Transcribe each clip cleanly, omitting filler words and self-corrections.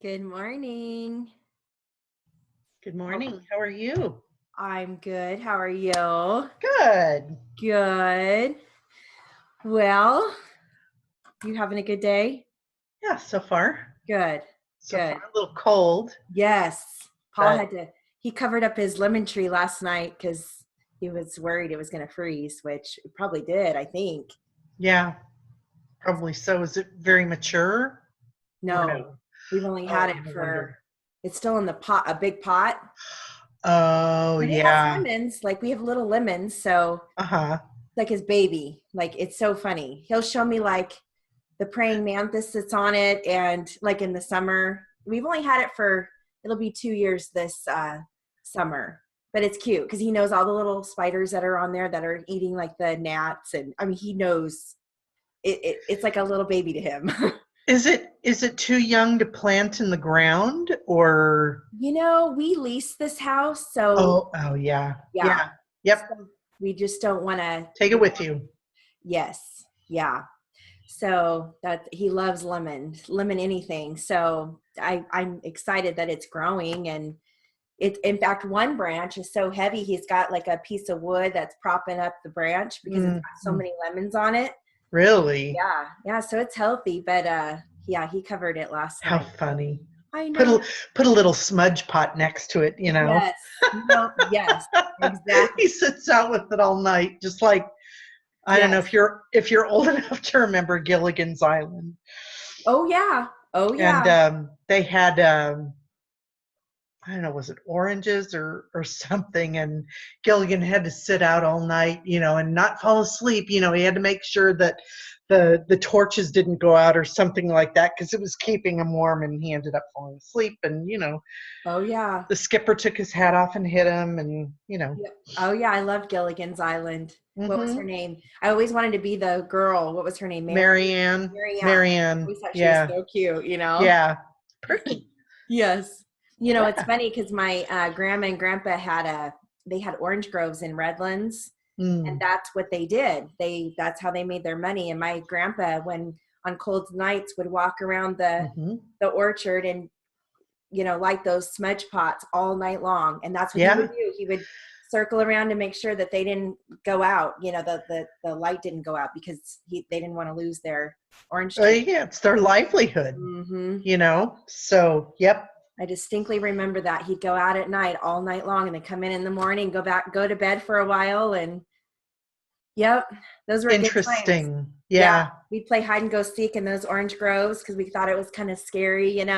Good morning. Good Oh, morning. How are you? I'm good. How are you? Good. Good. Well, you having a good day? Yeah, so far. Good. So far Good. a little cold, Yes. Paul but had to, he covered up his lemon tree last night because he was worried it was going to freeze, which it probably did, I think. yeah, probably so. Is it very mature or No, no? we've only had Oh, it no for, wonder. it's still in the pot, a big pot, Oh, but it has yeah. lemons. Like we have little lemons. So Uh-huh. like his baby. Like it's so funny. He'll show me like the praying mantis that's on it, and like in the summer, we've only had it for it'll be 2 years this summer, but it's cute because he knows all the little spiders that are on there that are eating like the gnats, and I mean he knows it's like a little baby to him. Is it too young to plant in the ground or We lease this house, so oh yeah. yeah, Yeah. Yep. so we just don't want to. Take it with you. Yes, yeah. So that he loves lemon anything. So I'm excited that it's growing, and it's in fact one branch is so heavy he's got like a piece of wood that's propping up the branch because it's got so Mhm. many lemons on it. Really? Yeah, yeah. So it's healthy, but yeah, he covered it last How night. So funny. I Put know. a put a little smudge pot next to it. Yes. Yes, exactly. He sits out with it all night, just like I don't know Yes. if you're old enough to remember Gilligan's Island, Oh yeah. Oh and yeah. they had I don't know, was it oranges or something, and Gilligan had to sit out all night, and not fall asleep. He had to make sure that the torches didn't go out or something like that because it was keeping him warm, and he ended up falling asleep. And Oh yeah. the skipper took his hat off and hit him, and. Yeah. Oh yeah, I love Gilligan's Island. What was her Mm-hmm. name? I always wanted to be the girl. What was her name? Marianne, Marianne. I Marianne, always thought she was yeah, so cute. yeah, perky, Yes. It's yeah. funny because my grandma and grandpa they had orange groves in Redlands, and Mm. that's what they did. That's how they made their money. And my grandpa, when on cold nights, would walk around Hmm. the orchard and light those smudge pots all night long. And that's what he would Yeah. do. He would circle around to make sure that they didn't go out. The light didn't go out because they didn't want to lose their orange tree. Yeah, it's their livelihood, Hmm. So, yep, I distinctly remember that he'd go out at night all night long and then come in the morning, go to bed for a while. And yep, those were good times. interesting. Yeah. Yeah. We'd play hide and go seek in those orange groves because we thought it was kind of scary. And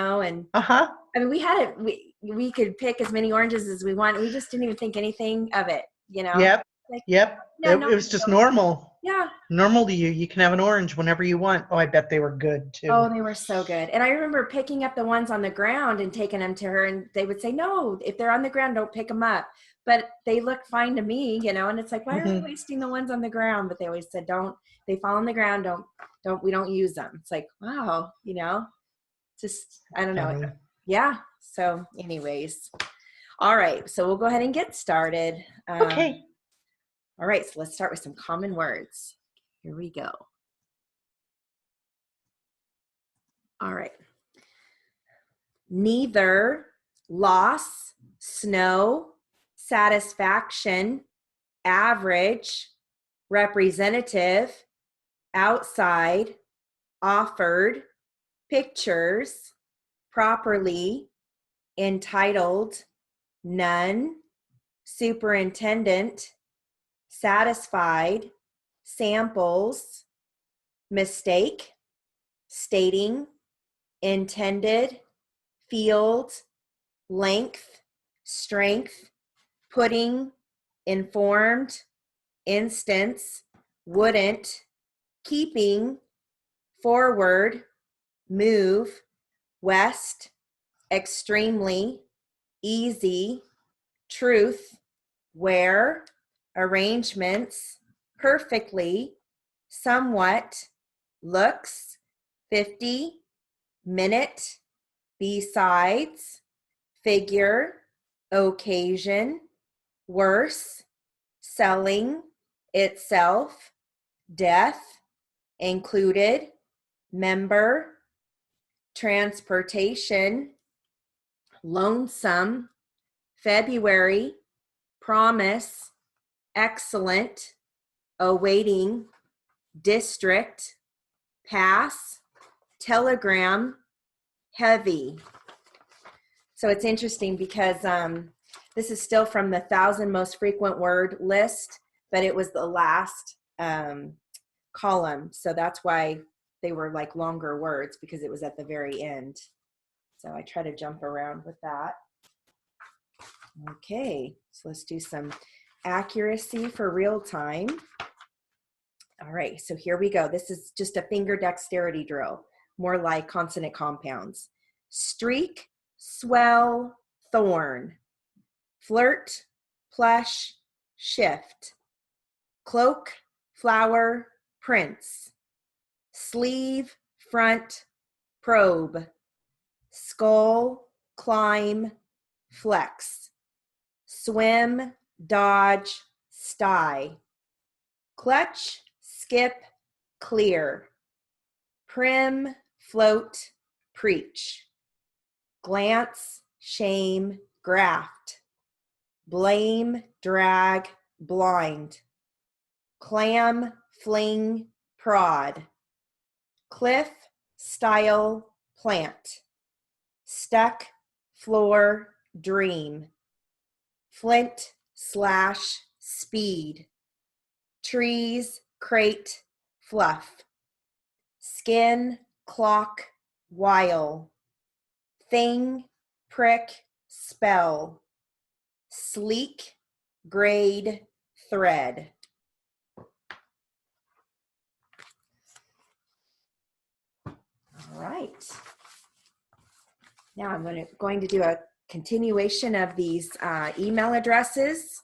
Uh-huh. I mean, we had it. We could pick as many oranges as we want. We just didn't even think anything of it. Yep. Like, Yep. no, It no was big just deal. normal. Yeah. Normal to you. You can have an orange whenever you want. Oh, I bet they were good too. Oh, they were so good. And I remember picking up the ones on the ground and taking them to her, and they would say, "No, if they're on the ground, don't pick them up." But they look fine to me. And it's like, why are we Hmm. wasting the ones on the ground? But they always said, "Don't. They fall on the ground. Don't. We don't use them." It's like, wow. Just I don't know. Funny. Yeah. So, anyways, all right. So we'll go ahead and get started. Okay. All right. So let's start with some common words. Here we go. All right. Neither, loss, snow, satisfaction, average, representative, outside, offered, pictures, properly, entitled, none, superintendent, satisfied, samples, mistake, stating, intended, field, length, strength, pudding, informed, instance, wouldn't, keeping, forward, move, west, extremely, easy, truth, where, arrangements, perfectly, somewhat, looks, 50, minute, besides, figure, occasion, worse, selling, itself, death, included, member, transportation, lonesome, February, promise, excellent, awaiting, district, pass, telegram, heavy. So it's interesting because this is still from the 1,000 most frequent word list, but it was the last column. So that's why they were like longer words, because it was at the very end. So I try to jump around with that. Okay, so let's do some accuracy for real time. All right, so here we go. This is just a finger dexterity drill, more like consonant compounds. Streak, swell, thorn. Flirt, plush, shift. Cloak, flower, prince. Sleeve, front, probe. Skull, climb, flex. Swim, dodge, sty. Clutch, skip, clear. Prim, float, preach. Glance, shame, graft. Blame, drag, blind. Clam, fling, prod. Cliff, style, plant. Stuck, floor, dream. Flint, slash, speed. Trees, crate, fluff. Skin, clock, while. Thing, prick, spell. Sleek, grade, thread. All right. Now I'm going to do a continuation of these email addresses.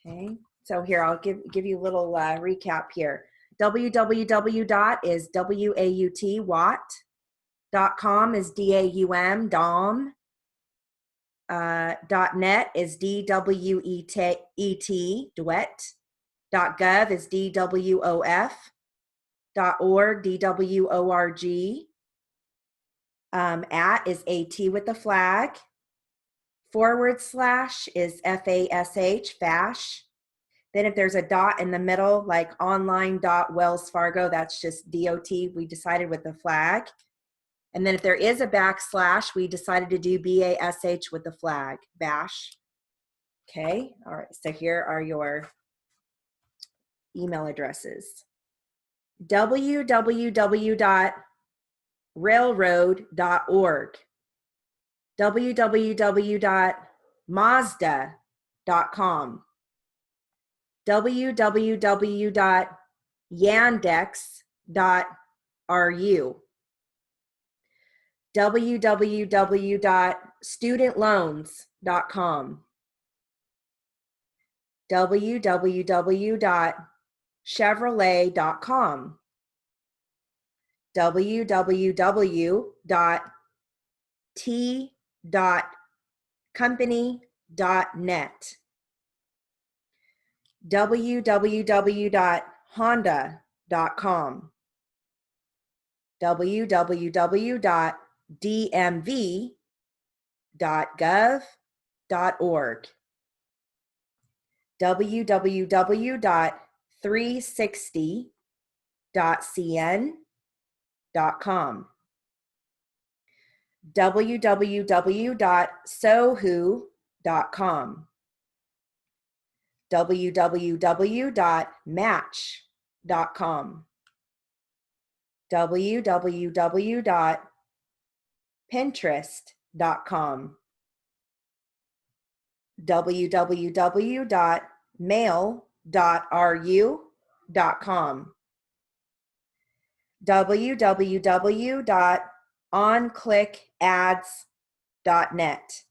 Okay, so here I'll give you a little recap here. www is W-A-U-T, watt.com is D-A-U-M, dom. .net is D-W-E-T, duet. .gov is D-W-O-F. .org, D-W-O-R-G. At is A-T with the flag. / is F-A-S-H, fash. Then if there's a dot in the middle, like online.Wells Fargo, that's just D-O-T, we decided with the flag. And then if there is a / we decided to do B-A-S-H with the flag, bash. Okay, all right, so here are your email addresses. www.railroad.org, www.mazda.com, www.yandex.ru, www.studentloans.com, www.chevrolet.com, www.t.company.net, www.honda.com, www.dmv.gov.org, www.360.cn.com, www.sohu.com, www.match.com, www.pinterest.com, www.mail.ru.com, www.onclickads.net,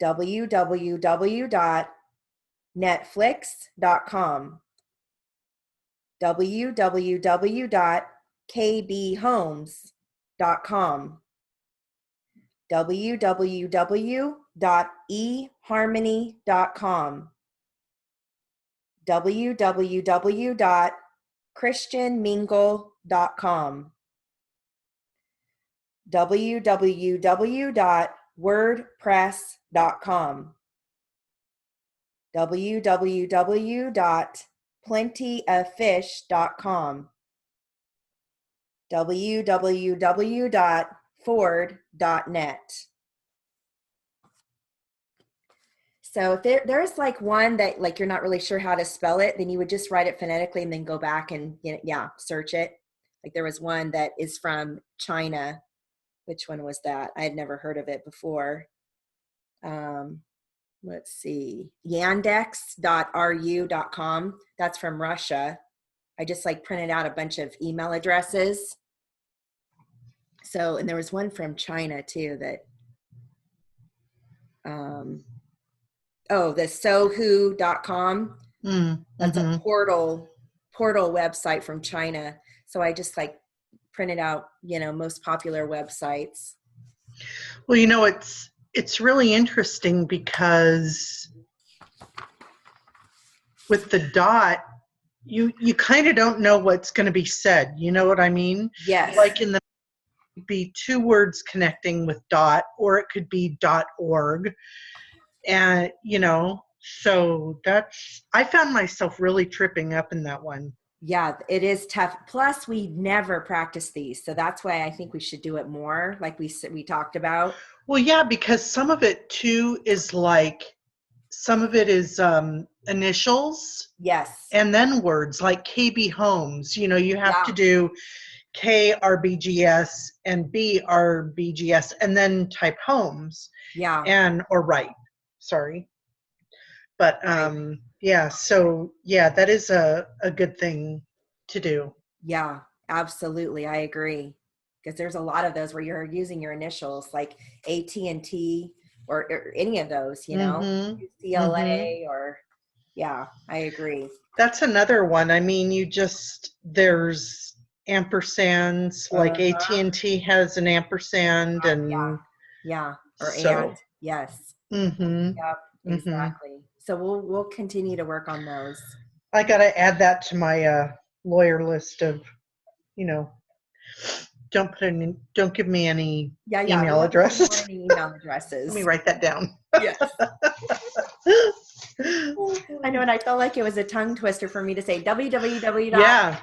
www.netflix.com, www.kbhomes.com, www.eharmony.com, www.christianmingle.com, www.wordpress.com, www.plentyoffish.com, www.ford.net. So if there's like one that like you're not really sure how to spell it, then you would just write it phonetically and then go back and search it. Like there was one that is from China. Which one was that? I had never heard of it before. Let's see. Yandex.ru.com. That's from Russia. I just like printed out a bunch of email addresses. So, and there was one from China too that, the sohu.com. That's a portal website from China. So I just like printed out, most popular websites. Well, it's really interesting because with the dot, you kind of don't know what's going to be said. You know what I mean? Yes. Like in the be two words connecting with dot, or it could be .org. And, so I found myself really tripping up in that one. Yeah, it is tough. Plus, we never practice these. So that's why I think we should do it more, like we talked about. Well, yeah, because some of it, too, is some of it is initials. Yes. And then words like KB Homes. You have to do KRBGS and BRBGS and then type homes. Yeah. Or write. Sorry. But that is a good thing to do. Yeah, absolutely. I agree. Because there's a lot of those where you're using your initials like AT&T or any of those, UCLA or I agree. That's another one. I mean, there's ampersands, like AT&T has an ampersand and or so. and yes. Mm-hmm. Yep, exactly. So we'll continue to work on those. I got to add that to my lawyer list of, don't give me any email addresses. Any email addresses. Let me write that down. Yes. I know, and I felt like it was a tongue twister for me to say www. Yeah.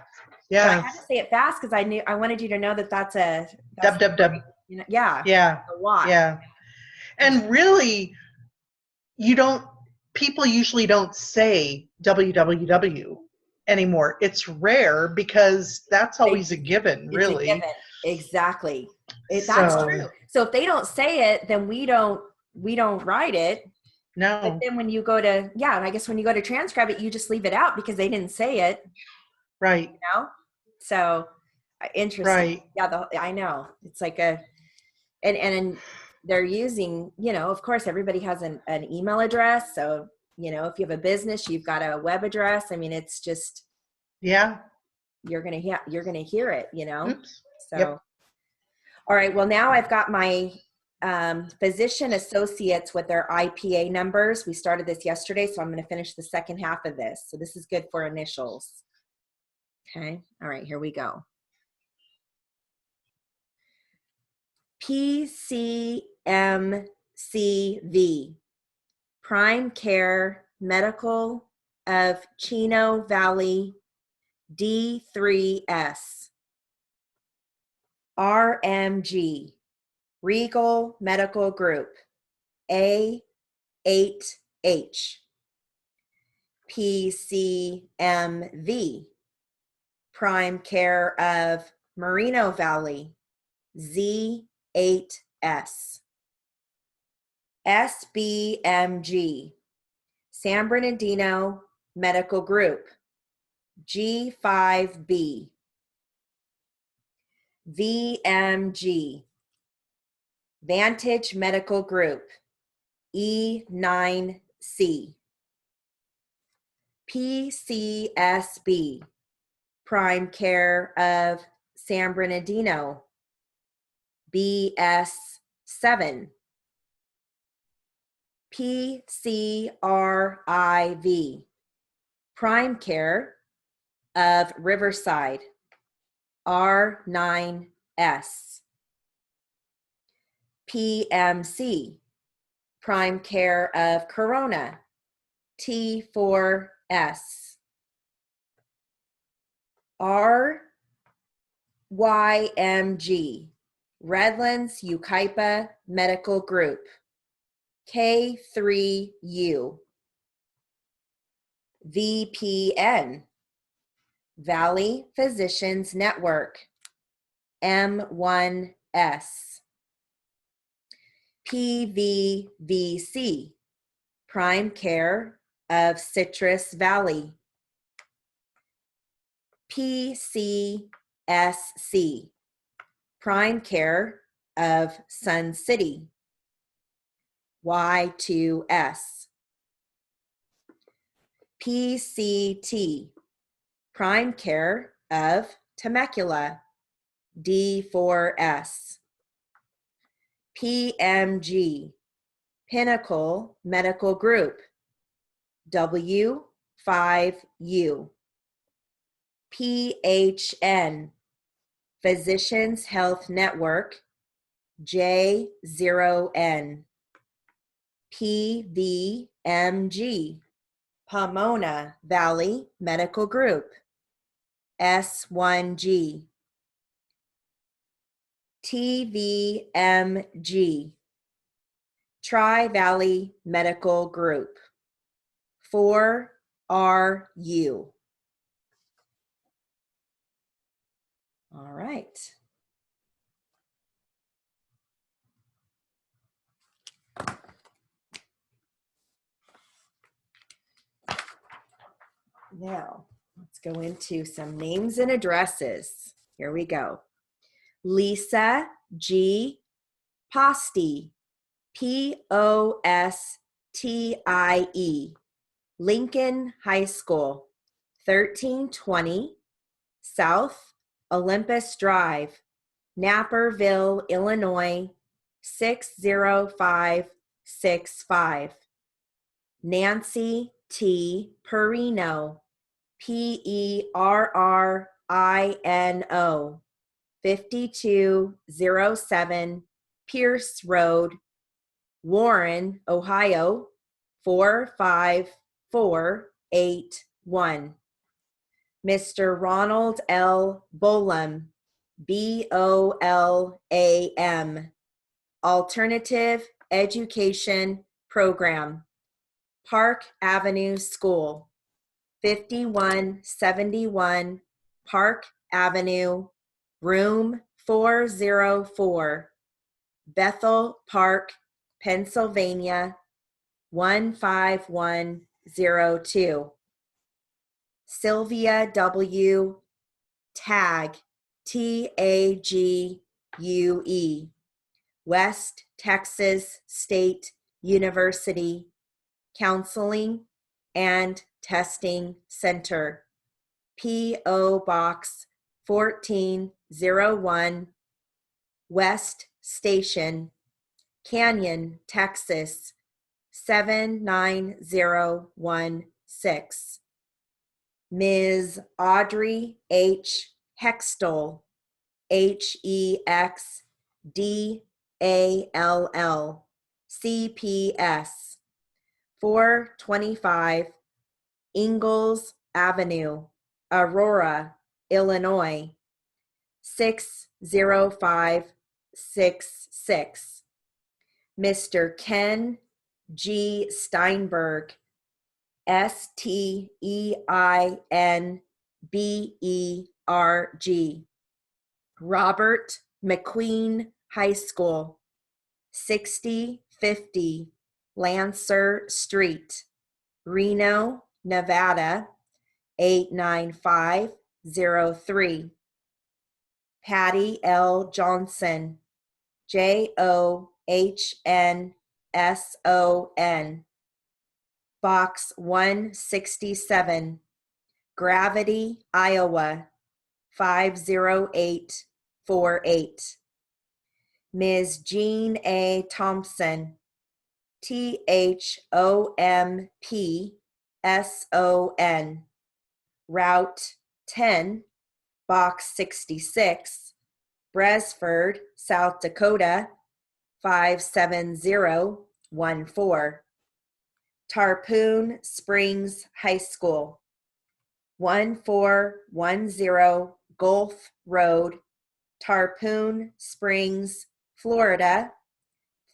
But I had to say it fast because I wanted you to know that's www. Yeah. A lot. Yeah. And really, people usually don't say www anymore. It's rare because that's always a given, really. It's a given. Exactly. That's true. So if they don't say it, then we don't write it. No. But then when you go to, I guess when you go to transcribe it, you just leave it out because they didn't say it. Right. So interesting. Right. Yeah. I know. It's like and they're using, of course, everybody has an email address. So, if you have a business, you've got a web address. I mean, it's just, you're going to hear it, Oops. So, yep. All right. Well, now I've got my physician associates with their IPA numbers. We started this yesterday, so I'm going to finish the second half of this. So this is good for initials. Okay. All right, here we go. PCMCV, Prime Care Medical of Chino Valley, D3S. RMG, Regal Medical Group, A8H. PCMV, Prime Care of Moreno Valley, Z8S. SBMG, San Bernardino Medical Group, G5B. VMG, Vantage Medical Group, E9C. PCSB, Prime Care of San Bernardino, BS7. PCRIV, Prime Care of Riverside, R9S. PMC, prime care of Corona, T4S. RYMG, Redlands Yucaipa Medical Group, K3U. VPN, Valley Physicians Network, M1S. PVVC, Prime Care of Citrus Valley. PCSC, Prime Care of Sun City. Y2S. PCT, Prime Care of Temecula, D4S. PMG, Pinnacle Medical Group, W5U. PHN, Physicians Health Network, J0N. PVMG, Pomona Valley Medical Group, S1G. TVMG, Tri-Valley Medical Group, 4RU. All right. Now, let's go into some names and addresses. Here we go. Lisa G. Postie, Postie, Lincoln High School, 1320 South Olympus Drive, Naperville, Illinois, 60565. Nancy T. Perino, Perrino, 5207 Pierce Road, Warren, Ohio, 45481. Mr. Ronald L. Bolam, BOLAM, Alternative Education Program, Park Avenue School, 5171 Park Avenue, Room 404, Bethel Park, Pennsylvania, 15102. Sylvia W. Tagg, TAGUE, West Texas State University Counseling and Testing Center, P.O. Box 1401, West Station, Canyon, Texas, 79016. Ms. Audrey H. Hextall, HEXDALL, CPS, 425 Ingalls Avenue, Aurora, Illinois, 60566. Mr. Ken G. Steinberg, STEINBERG, Robert McQueen High School, 6050 Lancer Street, Reno, Nevada, 89503. Patty L. Johnson, JOHNSON, Box 167, Gravity, Iowa, 50848. Ms. Jean A. Thompson, THOMPSON, Route 10, Box 66, Bresford, South Dakota, 57014. Tarpon Springs High School, 1410 Gulf Road, Tarpon Springs, Florida,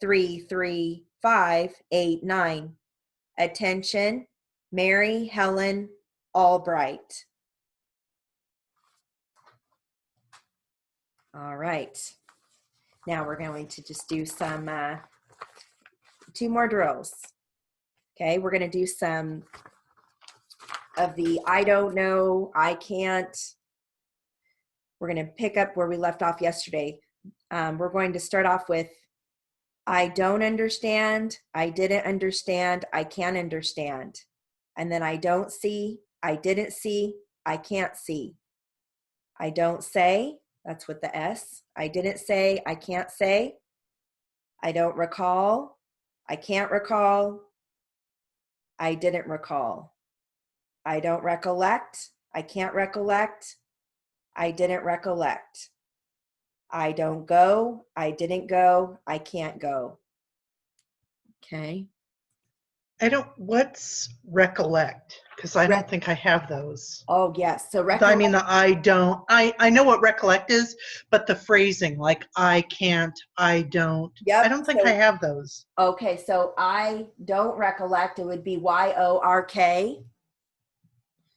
33589. Attention, Mary Helen Albright. All right. Now we're going to just do some 2 more drills. Okay, we're going to do some of the I don't know, I can't. We're going to pick up where we left off yesterday. We're going to start off with I don't understand, I didn't understand, I can't understand. And then I don't see, I didn't see, I can't see. I don't say, that's with the S. I didn't say, I can't say. I don't recall, I can't recall. I didn't recall. I don't recollect, I can't recollect. I didn't recollect. I don't go, I didn't go, I can't go. Okay. What's recollect? Because I don't think I have those. Oh, yes. So I mean, I know what recollect is, but the phrasing, like I can't, I don't. Yep. I don't think I have those. Okay, so I don't recollect. It would be Y-O-R-K.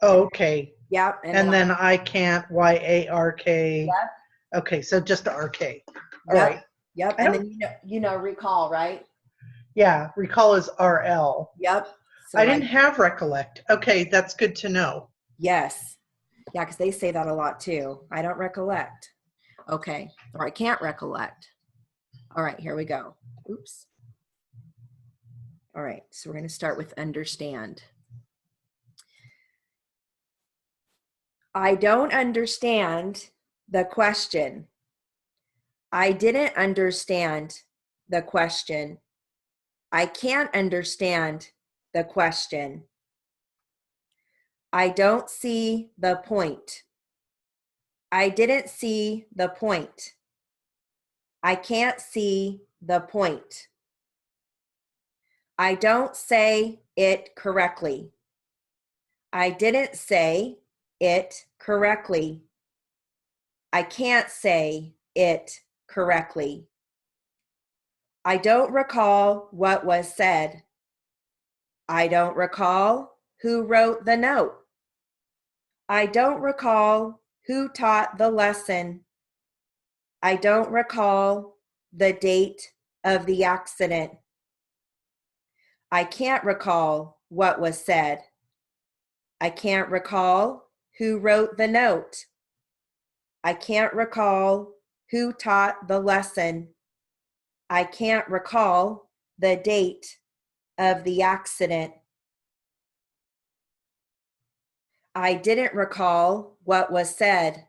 Oh, okay. Yep. And then I can't, Y-A-R-K. Yep. Okay, so just the R-K. All Yep. right. Yep. And then recall, right? Yeah, recall is R-L. Yep. So I didn't have recollect. Okay, that's good to know. Yes. Yeah, because they say that a lot too. I don't recollect. Okay. Or I can't recollect. All right, here we go. Oops. All right, so we're going to start with understand. I don't understand the question. I didn't understand the question. I can't understand the question. I don't see the point. I didn't see the point. I can't see the point. I don't say it correctly. I didn't say it correctly. I can't say it correctly. I don't recall what was said. I don't recall who wrote the note. I don't recall who taught the lesson. I don't recall the date of the accident. I can't recall what was said. I can't recall who wrote the note. I can't recall who taught the lesson. I can't recall the date of the accident. I didn't recall what was said.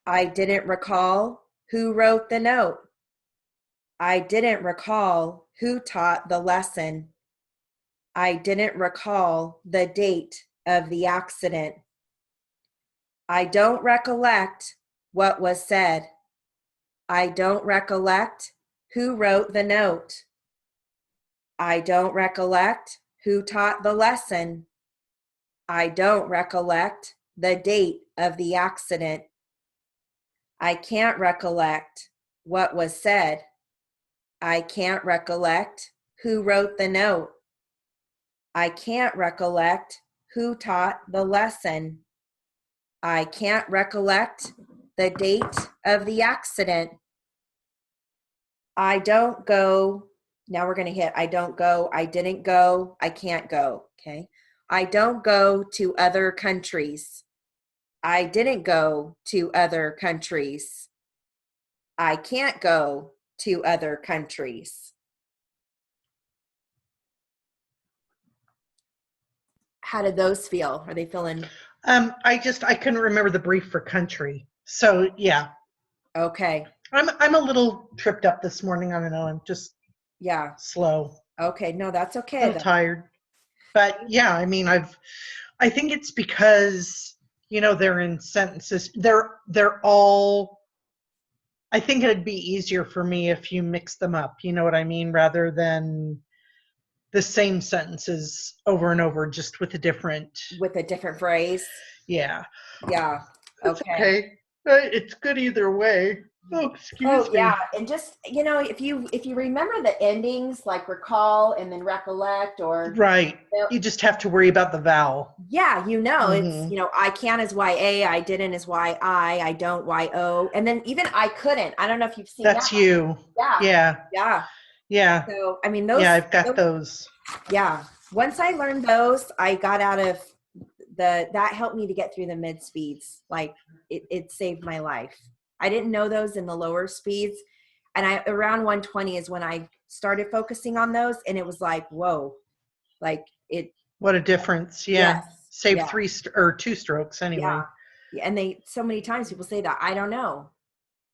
I didn't recall who wrote the note. I didn't recall who taught the lesson. I didn't recall the date of the accident. I don't recollect what was said. I don't recollect who wrote the note. I don't recollect who taught the lesson. I don't recollect the date of the accident. I can't recollect what was said. I can't recollect who wrote the note. I can't recollect who taught the lesson. I can't recollect the date of the accident. I don't go. Now we're going to hit I don't go, I didn't go, I can't go. Okay. I don't go to other countries. I didn't go to other countries. I can't go to other countries. How did those feel? Are they feeling? I couldn't remember the brief for country. So yeah. Okay. I'm a little tripped up this morning. I don't know. I'm just slow. Okay. No, that's okay. A little tired. But yeah, I mean, I think it's because, they're in sentences. They're all I think it'd be easier for me if you mix them up, you know what I mean, rather than the same sentences over and over, just with a different. With a different phrase. Yeah. Yeah. It's Okay. okay. It's good either way. Oh, Oh excuse yeah, me. and just if you remember the endings like recall and then recollect or Right. You just have to worry about the vowel. yeah, it's Mm-hmm. I can is YA, I didn't is I don't YO, and then even I couldn't. I don't know if you've seen that That's one. you. Yeah, Yeah. yeah. Yeah. So I mean Yeah, I've got those those. yeah. Once I learned those, I got out of that helped me to get through the mid speeds. Like it saved my life. I didn't know those in the lower speeds. And I around 120 is when I started focusing on those. And it was like, whoa, like it, What a difference. yes, Yeah. Save yeah, or two strokes yeah. anyway. Yeah, and they so many times people say that I don't know.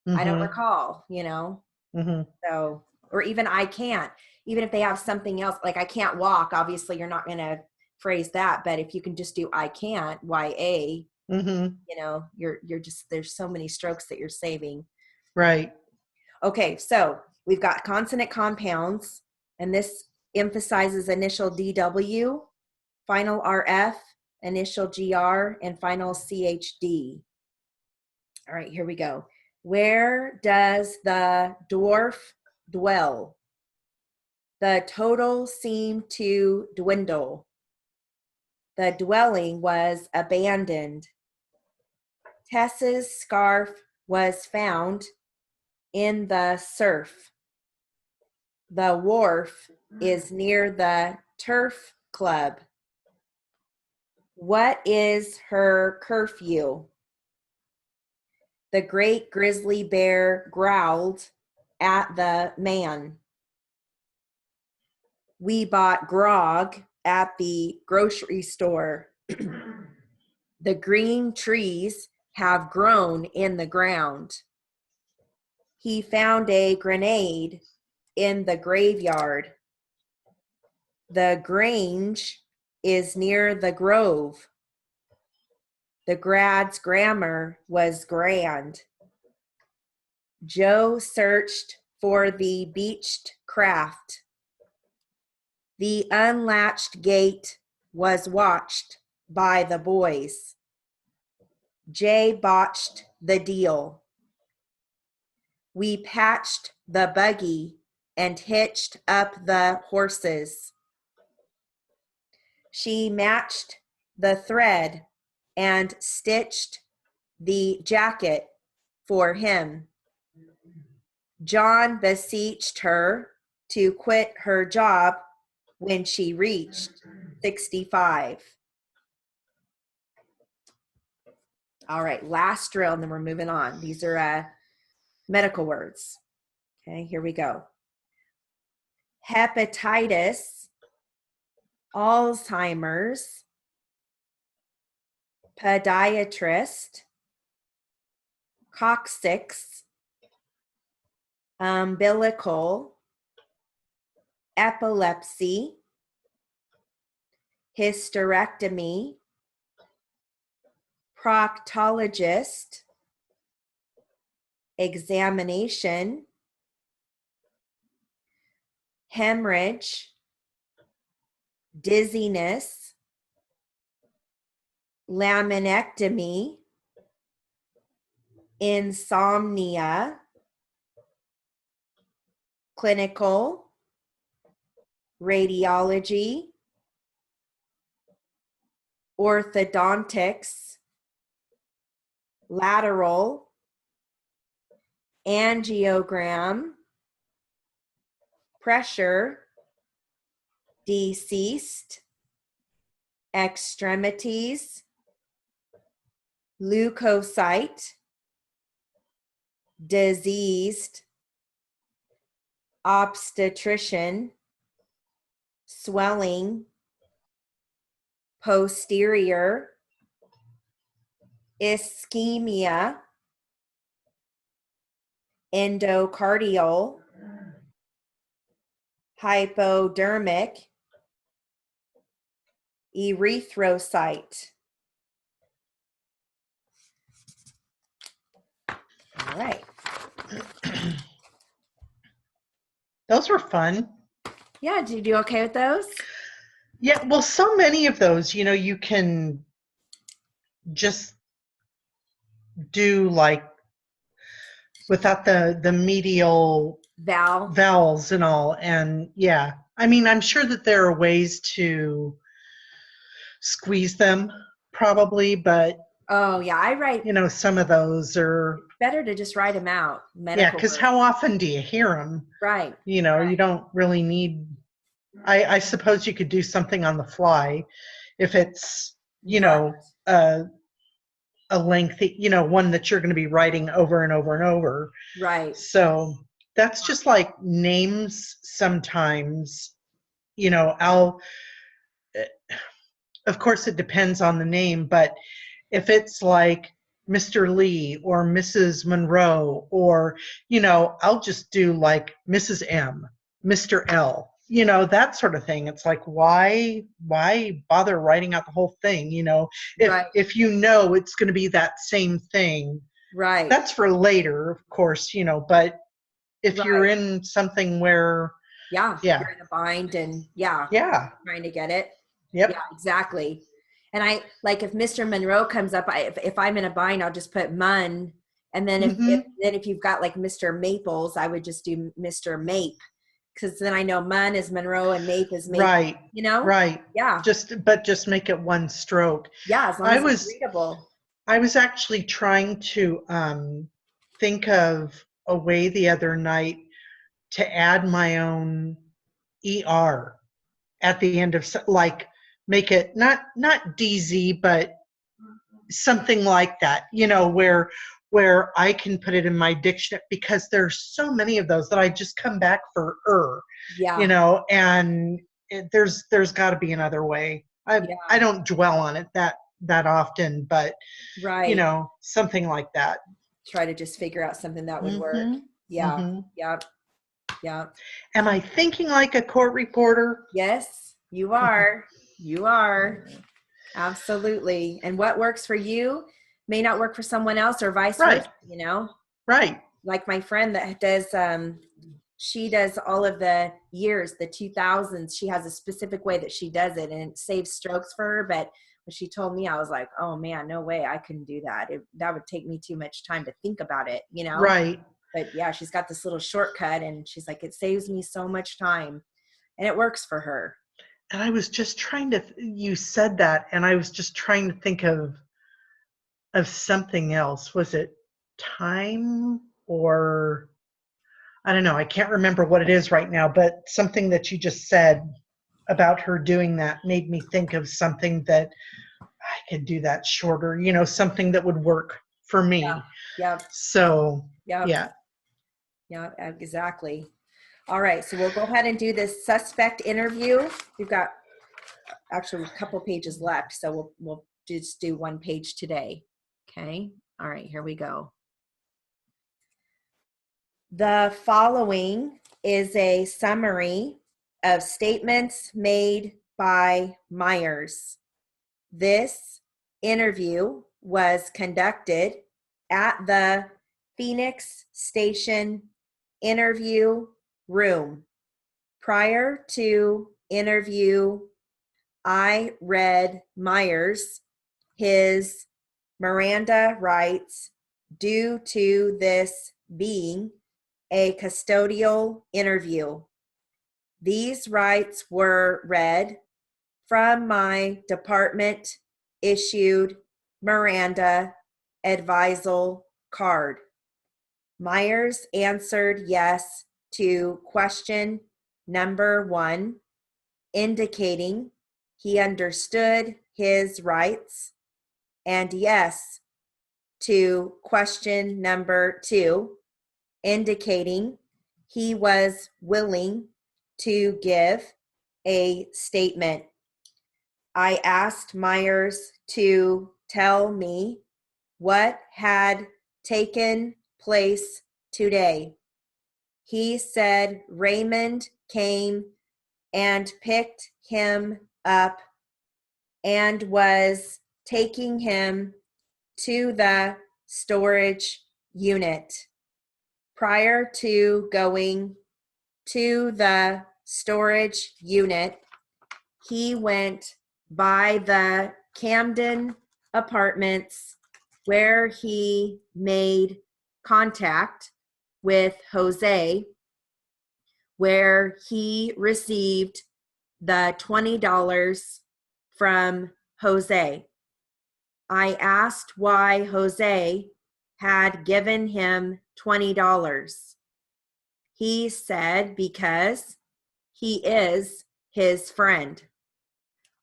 I don't Mm-hmm. recall. Mm-hmm. So or even I can't. Even if they have something else, like I can't walk, obviously you're not gonna phrase that, but if you can just do I can't, YA, Mm-hmm. you're just there's so many strokes that you're saving. Right. Okay, so we've got consonant compounds, and this emphasizes initial DW, final RF, initial GR, and final CHD. All right, here we go. Where does the dwarf dwell? The total seemed to dwindle. The dwelling was abandoned. Tess's scarf was found in the surf. The wharf is near the turf club. What is her curfew? The great grizzly bear growled at the man. We bought grog at the grocery store. The green trees have grown in the ground. He found a grenade in the graveyard. The Grange is near the Grove. The grad's grammar was grand. Joe searched for the beached craft. The unlatched gate was watched by the boys. Jay botched the deal. We patched the buggy and hitched up the horses. She matched the thread and stitched the jacket for him. John beseeched her to quit her job when she reached 65. All right, last drill, and then we're moving on. These are medical words. Okay, here we go. Hepatitis, Alzheimer's, podiatrist, coccyx, umbilical, epilepsy, hysterectomy, proctologist, examination, hemorrhage, dizziness, laminectomy, insomnia, clinical, radiology, orthodontics, lateral, angiogram, pressure, deceased, extremities, leukocyte, diseased, obstetrician, swelling, posterior, ischemia, endocardial, hypodermic, erythrocyte. All right. Those were fun. Yeah, did you do okay with those? Yeah, well, so many of those, you can just do like without the medial Val. vowels and all. And yeah, I mean, I'm sure that there are ways to squeeze them probably, but Oh yeah, I write. some of those are, Better to just write them out. yeah, Medical because words. how often do you hear them? Right. You don't really need, I suppose you could do something on the fly if it's, Right. a, a lengthy, one that you're going to be writing over and over and over. Right. So that's just like names sometimes, I'll, of course it depends on the name, but if it's like Mr. Lee or Mrs. Monroe, or, I'll just do like Mrs. M, Mr. L, that sort of thing. It's like, why bother writing out the whole thing? Right. If it's going to be that same thing, Right. that's for later, of course, but if you're Right. in something where, Yeah. yeah, You're in a bind and yeah, yeah, trying to get it. yep, Yeah, exactly. And I like if Mr. Monroe comes up, if I'm in a bind, I'll just put Mun. And then if you've got like Mr. Maples, I would just do Mr. Mape, because then I know Mun is Monroe and Mape is Maple. right, right. Yeah. Just make it one stroke. Yeah, as long I as it's was readable. I was actually trying to think of a way the other night to add my own ER at the end of, like, make it not DZ, but something like that, where I can put it in my dictionary, because there's so many of those that I just come back for Yeah. and there's got to be another way. I Yeah. don't dwell on it that often, but Right. something like that. Try to just figure out something that would work. Mhm. Yeah. Mhm. Yep. Yep. Am I thinking like a court reporter? Yes, you are. You are. Absolutely. And what works for you may not work for someone else or vice Right. versa. Right. Like my friend that does she does all of the years, the 2000s. She has a specific way that she does it, and it saves strokes for her. But when she told me, I was like, oh man, no way, I couldn't do that. That would take me too much time to think about it. Right. But yeah, she's got this little shortcut, and she's like, it saves me so much time, and it works for her. And I was just trying to, you said that, and I was just trying to think of something else. Was it time, or I don't know. I can't remember what it is right now, but something that you just said about her doing that made me think of something that I could do that shorter, something that would work for me. Yep. So, Yep. yeah. Yeah, exactly. All right, so we'll go ahead and do this suspect interview. We've got actually a couple pages left, so we'll just do one page today. Okay. All right, here we go. The following is a summary of statements made by Myers. This interview was conducted at the Phoenix Station interview room. Prior to interview, I read Myers his Miranda rights due to this being a custodial interview. These rights were read from my department issued Miranda advisal card. Myers answered yes to question number 1, indicating he understood his rights, and yes to question number 2, indicating he was willing to give a statement. I asked Myers to tell me what had taken place today. He said Raymond came and picked him up and was taking him to the storage unit. Prior to going to the storage unit. He went by the Camden Apartments where he made contact with Jose, where he received the $20 from Jose. I asked why Jose had given him $20. He said because he is his friend.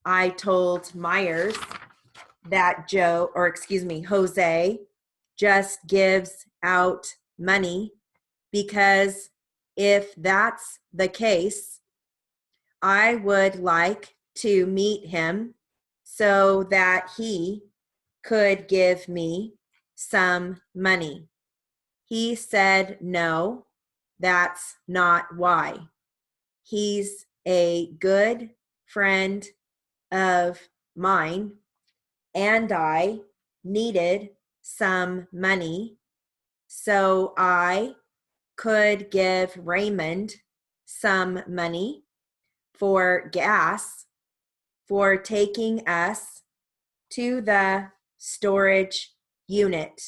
I told Myers that Jose just gives out money because if that's the case, I would like to meet him so that he could give me some money. He said, no, that's not why. He's a good friend of mine, and I needed some money so I could give Raymond some money for gas for taking us to the storage unit.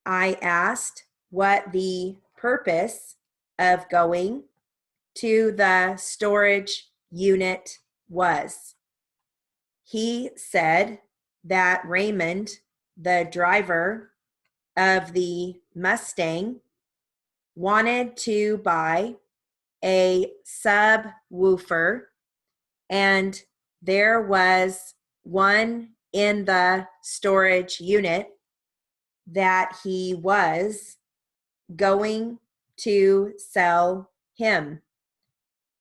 I asked what the purpose of going to the storage unit was. He said that Raymond, the driver of the Mustang, wanted to buy a subwoofer, and there was one in the storage unit that he was going to sell him.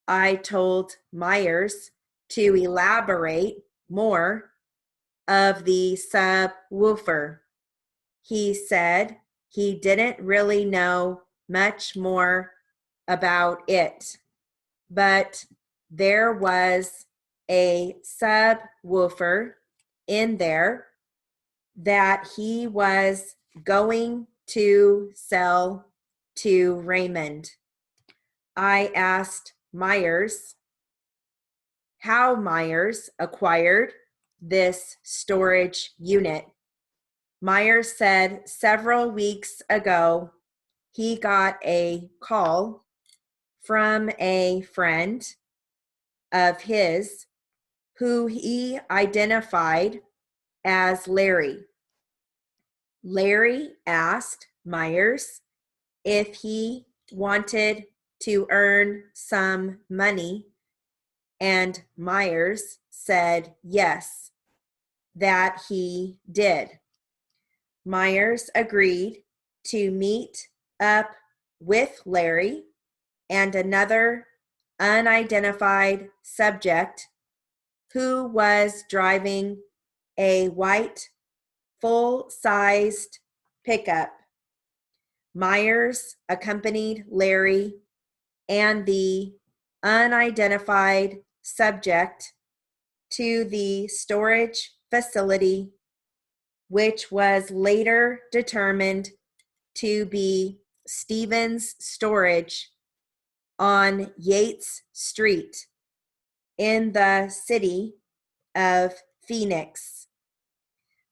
I told Myers to elaborate more of the subwoofer. He said he didn't really know much more about it, but there was a subwoofer in there that he was going to sell to Raymond. I asked Myers how Myers acquired this storage unit. Myers said several weeks ago he got a call from a friend of his who he identified as Larry. Larry asked Myers if he wanted to earn some money, and Myers said yes, that he did. Myers agreed to meet up with Larry and another unidentified subject who was driving a white full-sized pickup. Myers accompanied Larry and the unidentified subject to the storage facility, which was later determined to be Stevens Storage on Yates Street in the city of Phoenix.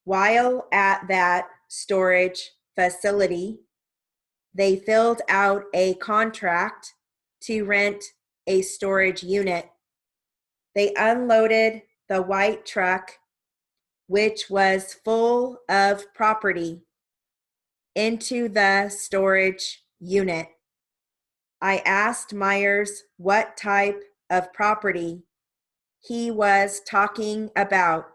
While at that storage facility, they filled out a contract to rent a storage unit. They unloaded the white truck, which was full of property, into the storage unit. I asked Myers what type of property he was talking about.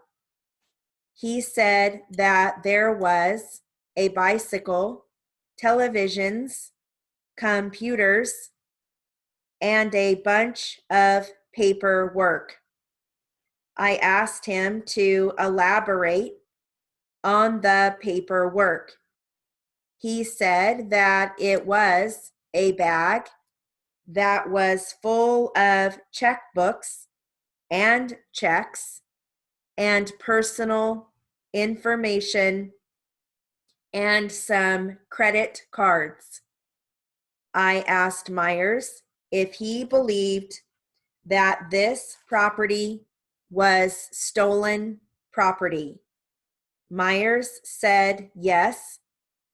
He said that there was a bicycle, televisions, computers, and a bunch of paperwork. I asked him to elaborate on the paperwork. He said that it was a bag that was full of checkbooks and checks and personal information and some credit cards. I asked Myers if he believed that this property was stolen property. Myers said yes,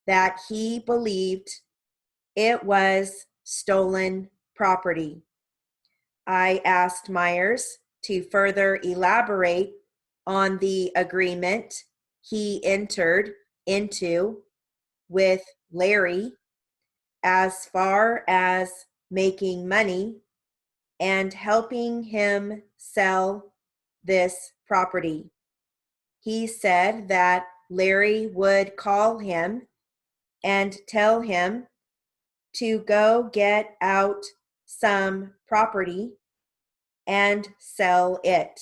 that he believed it was stolen property. I asked Myers to further elaborate on the agreement he entered into with Larry as far as making money and helping him sell this property. He said that Larry would call him and tell him to go get out some property and sell it.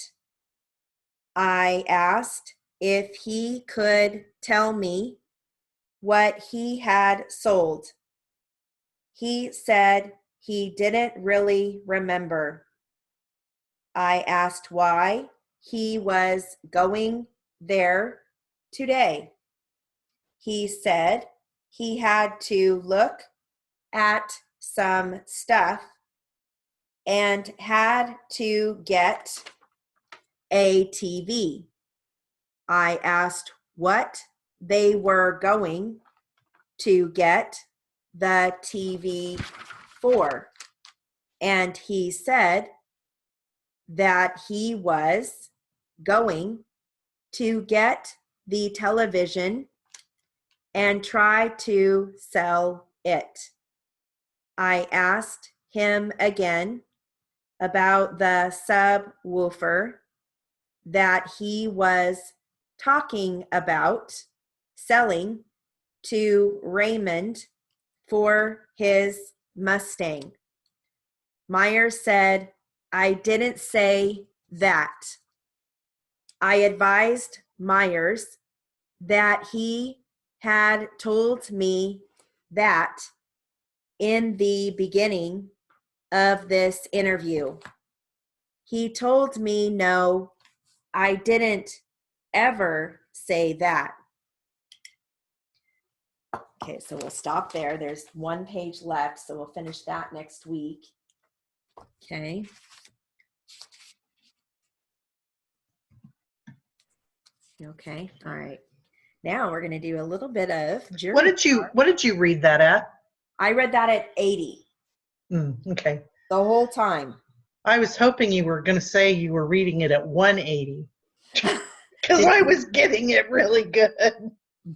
I asked if he could tell me what he had sold. He said he didn't really remember. I asked why he was going there today. He said he had to look at some stuff and had to get a TV. I asked what they were going to get the TV for, and he said that he was going to get the television and try to sell it. I asked him again about the subwoofer that he was talking about selling to Raymond for his Mustang. Myers said, I didn't say that. I advised Myers that he had told me that in the beginning of this interview. He told me, no, I didn't ever say that. Okay, so we'll stop there. There's one page left, so we'll finish that next week. Okay. Okay, all right. Now we're going to do a little bit of jury. What did you read that at? I read that at 80. Okay. The whole time. I was hoping you were going to say you were reading it at 180. Because I was getting it really good.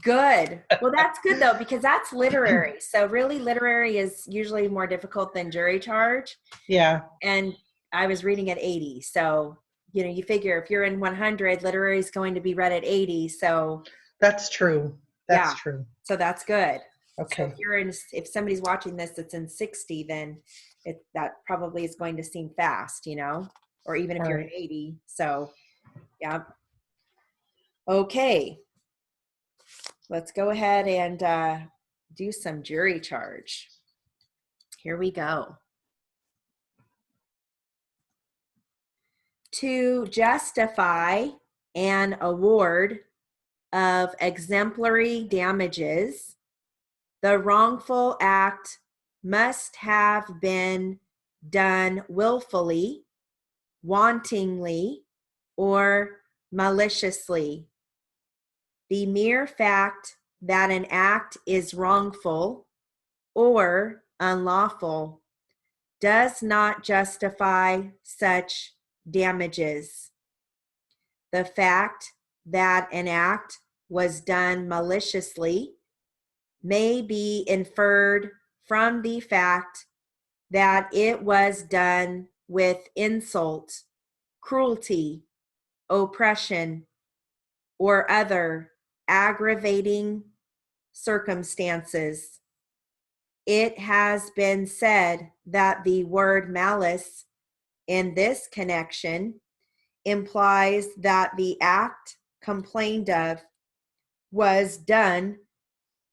Good. Well, that's good though, because that's literary. So really literary is usually more difficult than jury charge. Yeah. And I was reading at 80. So, you figure if you're in 100, literary is going to be read at 80. So that's true. That's true. So that's good. Okay. So if somebody's watching this that's in 60, then that probably is going to seem fast, or even if you're in 80. So, yeah. Okay. Let's go ahead and do some jury charge. Here we go. To justify an award of exemplary damages, the wrongful act must have been done willfully, wantonly, or maliciously. The mere fact that an act is wrongful or unlawful does not justify such damages. The fact that an act was done maliciously may be inferred from the fact that it was done with insult, cruelty, oppression, or other aggravating circumstances. It has been said that the word malice in this connection implies that the act complained of was done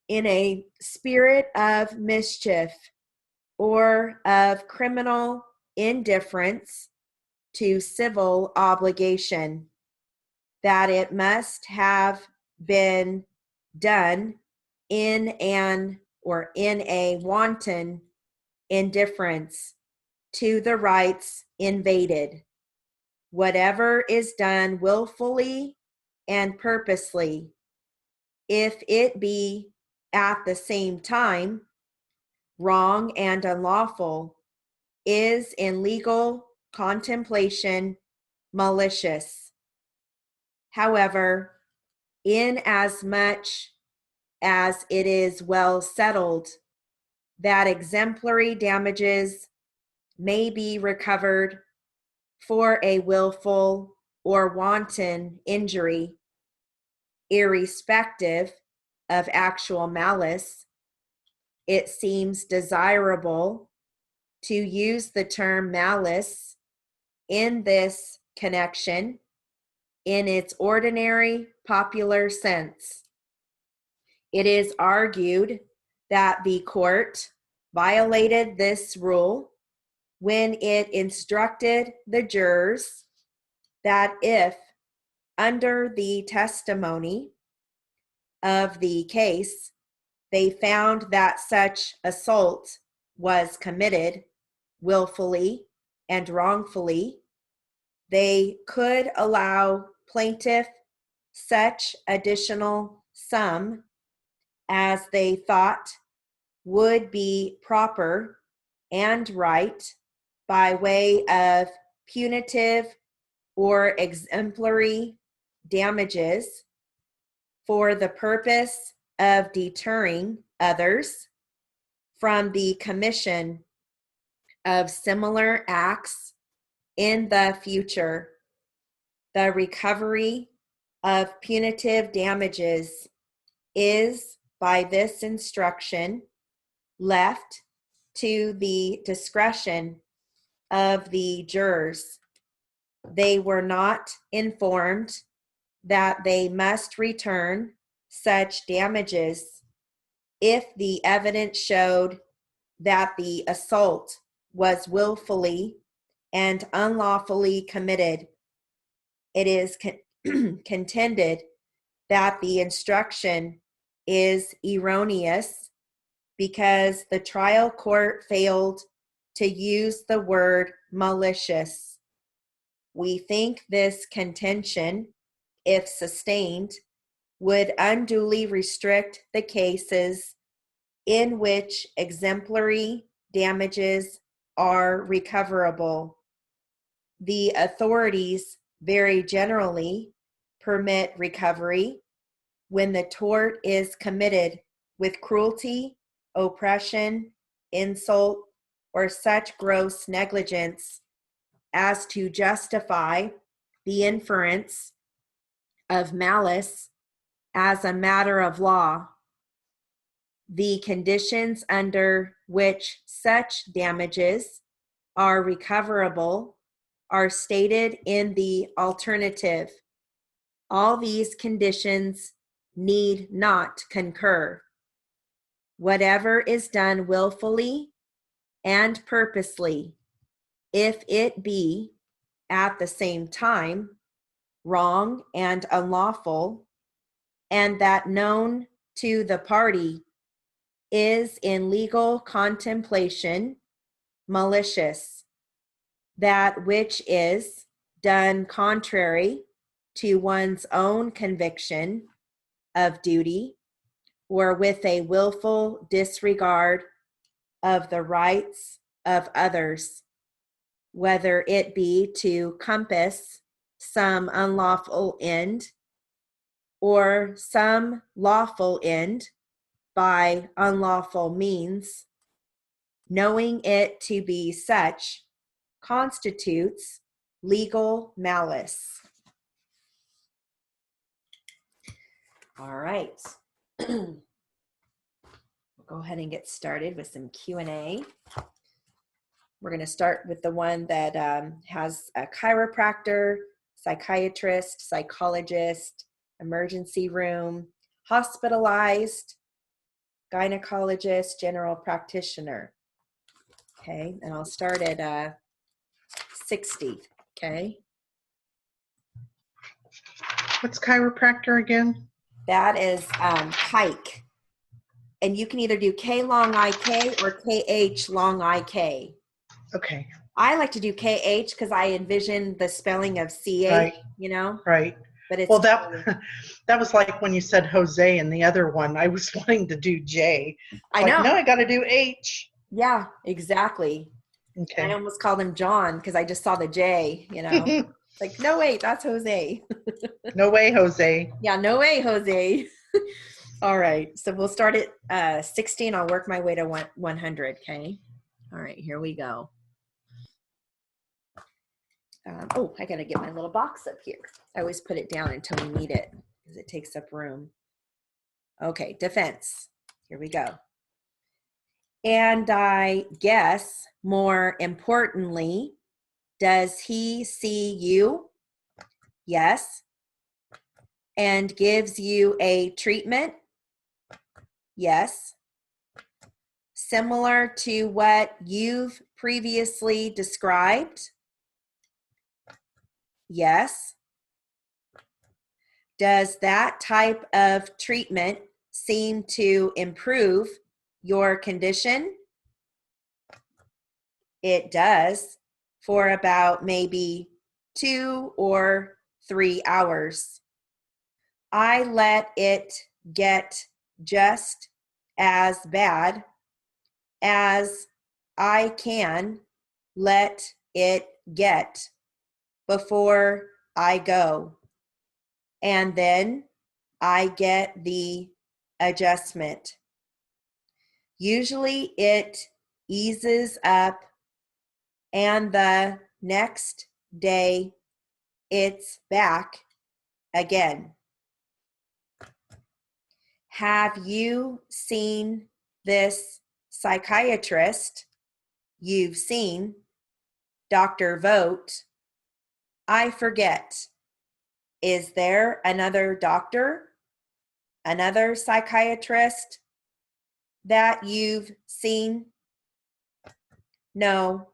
in a spirit of mischief or of criminal indifference to civil obligation, that it must have been done in a wanton indifference to the rights invaded. Whatever is done willfully and purposely, if it be at the same time wrong and unlawful, is in legal contemplation malicious. However, inasmuch as it is well settled that exemplary damages may be recovered for a willful or wanton injury, irrespective of actual malice, it seems desirable to use the term malice in this connection in its ordinary popular sense. It is argued that the court violated this rule when it instructed the jurors that if, under the testimony of the case, they found that such assault was committed willfully and wrongfully, they could allow plaintiff such additional sum as they thought would be proper and right by way of punitive or exemplary damages for the purpose of deterring others from the commission of similar acts in the future. The recovery of punitive damages is, by this instruction, left to the discretion of the jurors. They were not informed that they must return such damages if the evidence showed that the assault was willfully and unlawfully committed. It is contended that the instruction is erroneous because the trial court failed to use the word malicious. We think this contention, if sustained, would unduly restrict the cases in which exemplary damages are recoverable. The authorities very generally permit recovery when the tort is committed with cruelty, oppression, insult, or such gross negligence as to justify the inference of malice as a matter of law. The conditions under which such damages are recoverable are stated in the alternative. All these conditions need not concur. Whatever is done willfully and purposely, if it be at the same time wrong and unlawful, and that known to the party, is in legal contemplation malicious. That which is done contrary to one's own conviction of duty, or with a willful disregard of the rights of others, whether it be to compass some unlawful end or some lawful end by unlawful means, knowing it to be such, constitutes legal malice. All right. We'll go ahead and get started with some Q&A. We're going to start with the one that has a chiropractor, psychiatrist, psychologist, emergency room, hospitalized, gynecologist, general practitioner. Okay, and I'll start at 60. Okay. What's chiropractor again? That is Kike. And you can either do K long IK or KH long IK. Okay. I like to do KH because I envision the spelling of CH, Right, you know, right. but it's Well, totally, that was like when you said Jose and the other one. I was wanting to do J. It's I like, no, know. I got to do H. Yeah, exactly. And I Okay. almost called him John because I just saw the J, you know. It's like, no, wait, that's Jose. No way, Jose. Yeah, no way, Jose. All right. So we'll start at 16. I'll work my way to 100. Okay. All right. Here we go. Oh, I got to get my little box up here. I always put it down until we need it because it takes up room. Okay. Defense. Here we go. And I guess more importantly, does he see you? Yes. And gives you a treatment? Yes. Similar to what you've previously described? Yes. Does that type of treatment seem to improve your condition? It does, for about maybe 2 or 3 hours. I let it get just as bad as I can let it get before I go. And then I get the adjustment. Usually it eases up, and the next day it's back again. Have you seen this psychiatrist you've seen, Dr. Vogt? I forget. Is there another doctor, another psychiatrist that you've seen? No.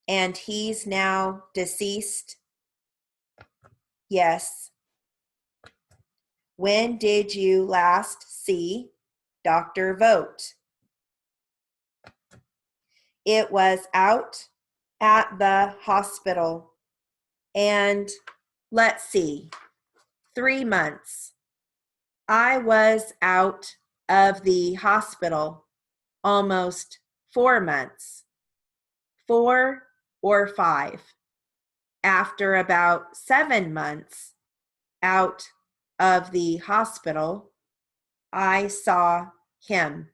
And he's now deceased? Yes. When did you last see Dr. Vogt? It was out at the hospital. And let's see, 3 months. I was out of the hospital almost 4 months, 4 or 5. After about 7 months out of the hospital, I saw him.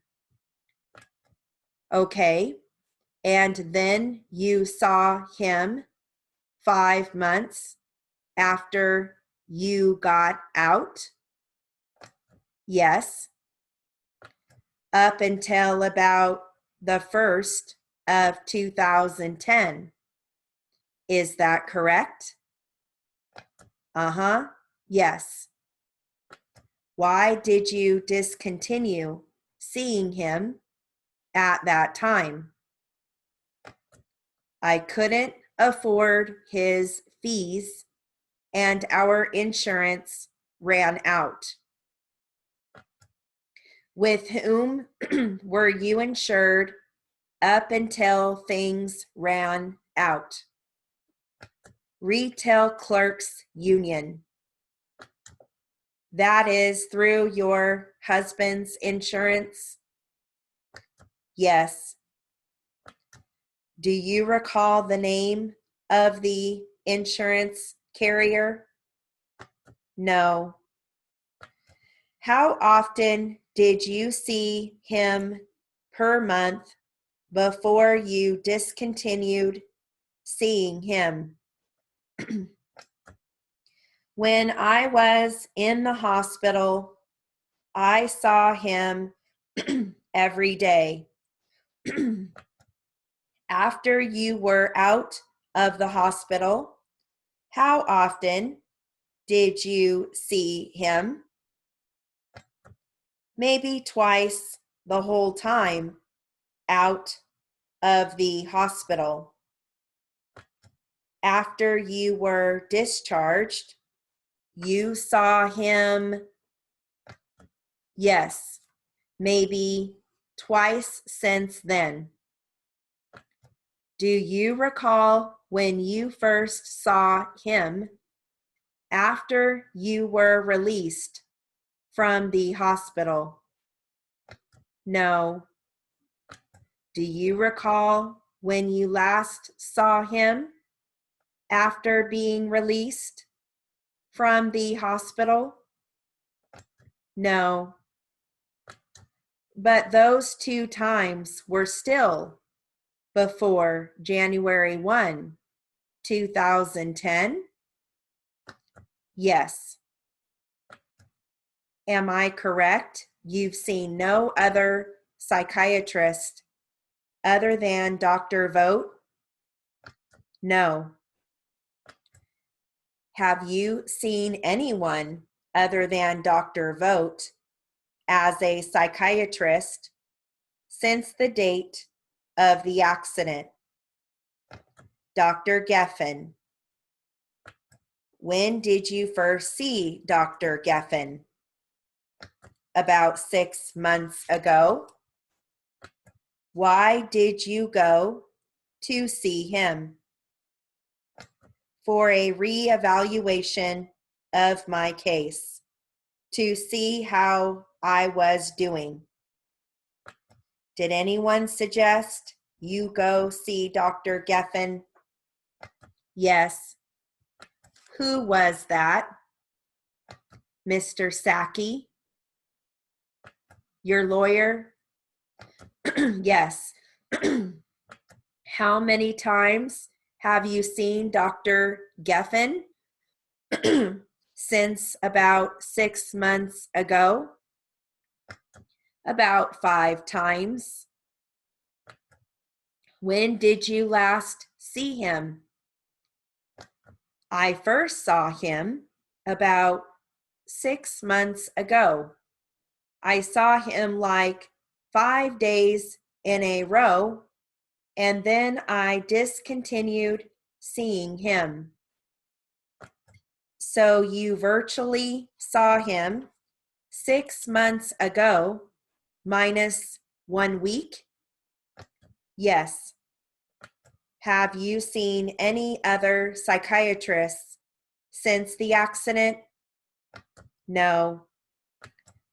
Okay, and then you saw him 5 months after you got out? Yes, up until about the 1st of 2010. Is that correct? Uh-huh. Yes. Why did you discontinue seeing him at that time? I couldn't afford his fees and our insurance ran out. With whom were you insured up until things ran out? Retail Clerks Union. That is through your husband's insurance? Yes. Do you recall the name of the insurance carrier? No. How often did you see him per month before you discontinued seeing him? When I was in the hospital, I saw him every day. After you were out of the hospital, how often did you see him? Maybe twice the whole time out of the hospital. After you were discharged, you saw him, yes, maybe twice since then. Do you recall when you first saw him after you were released from the hospital? No. Do you recall when you last saw him after being released from the hospital? No. But those 2 times were still before January 1, 2010? Yes. Am I correct? You've seen no other psychiatrist other than Dr. Vogt? No. Have you seen anyone other than Dr. Vogt as a psychiatrist since the date of the accident? Dr. Geffen. When did you first see Dr. Geffen? About 6 months ago. Why did you go to see him? For a reevaluation of my case, to see how I was doing. Did anyone suggest you go see Dr. Geffen? Yes. Who was that? Mr. Sacchi? Your lawyer? Yes. How many times have you seen Dr. Geffen? Since about 6 months ago? About 5 times. When did you last see him? I first saw him about 6 months ago. I saw him like 5 days in a row, and then I discontinued seeing him. So you virtually saw him 6 months ago minus 1 week? Yes. Have you seen any other psychiatrists since the accident? No.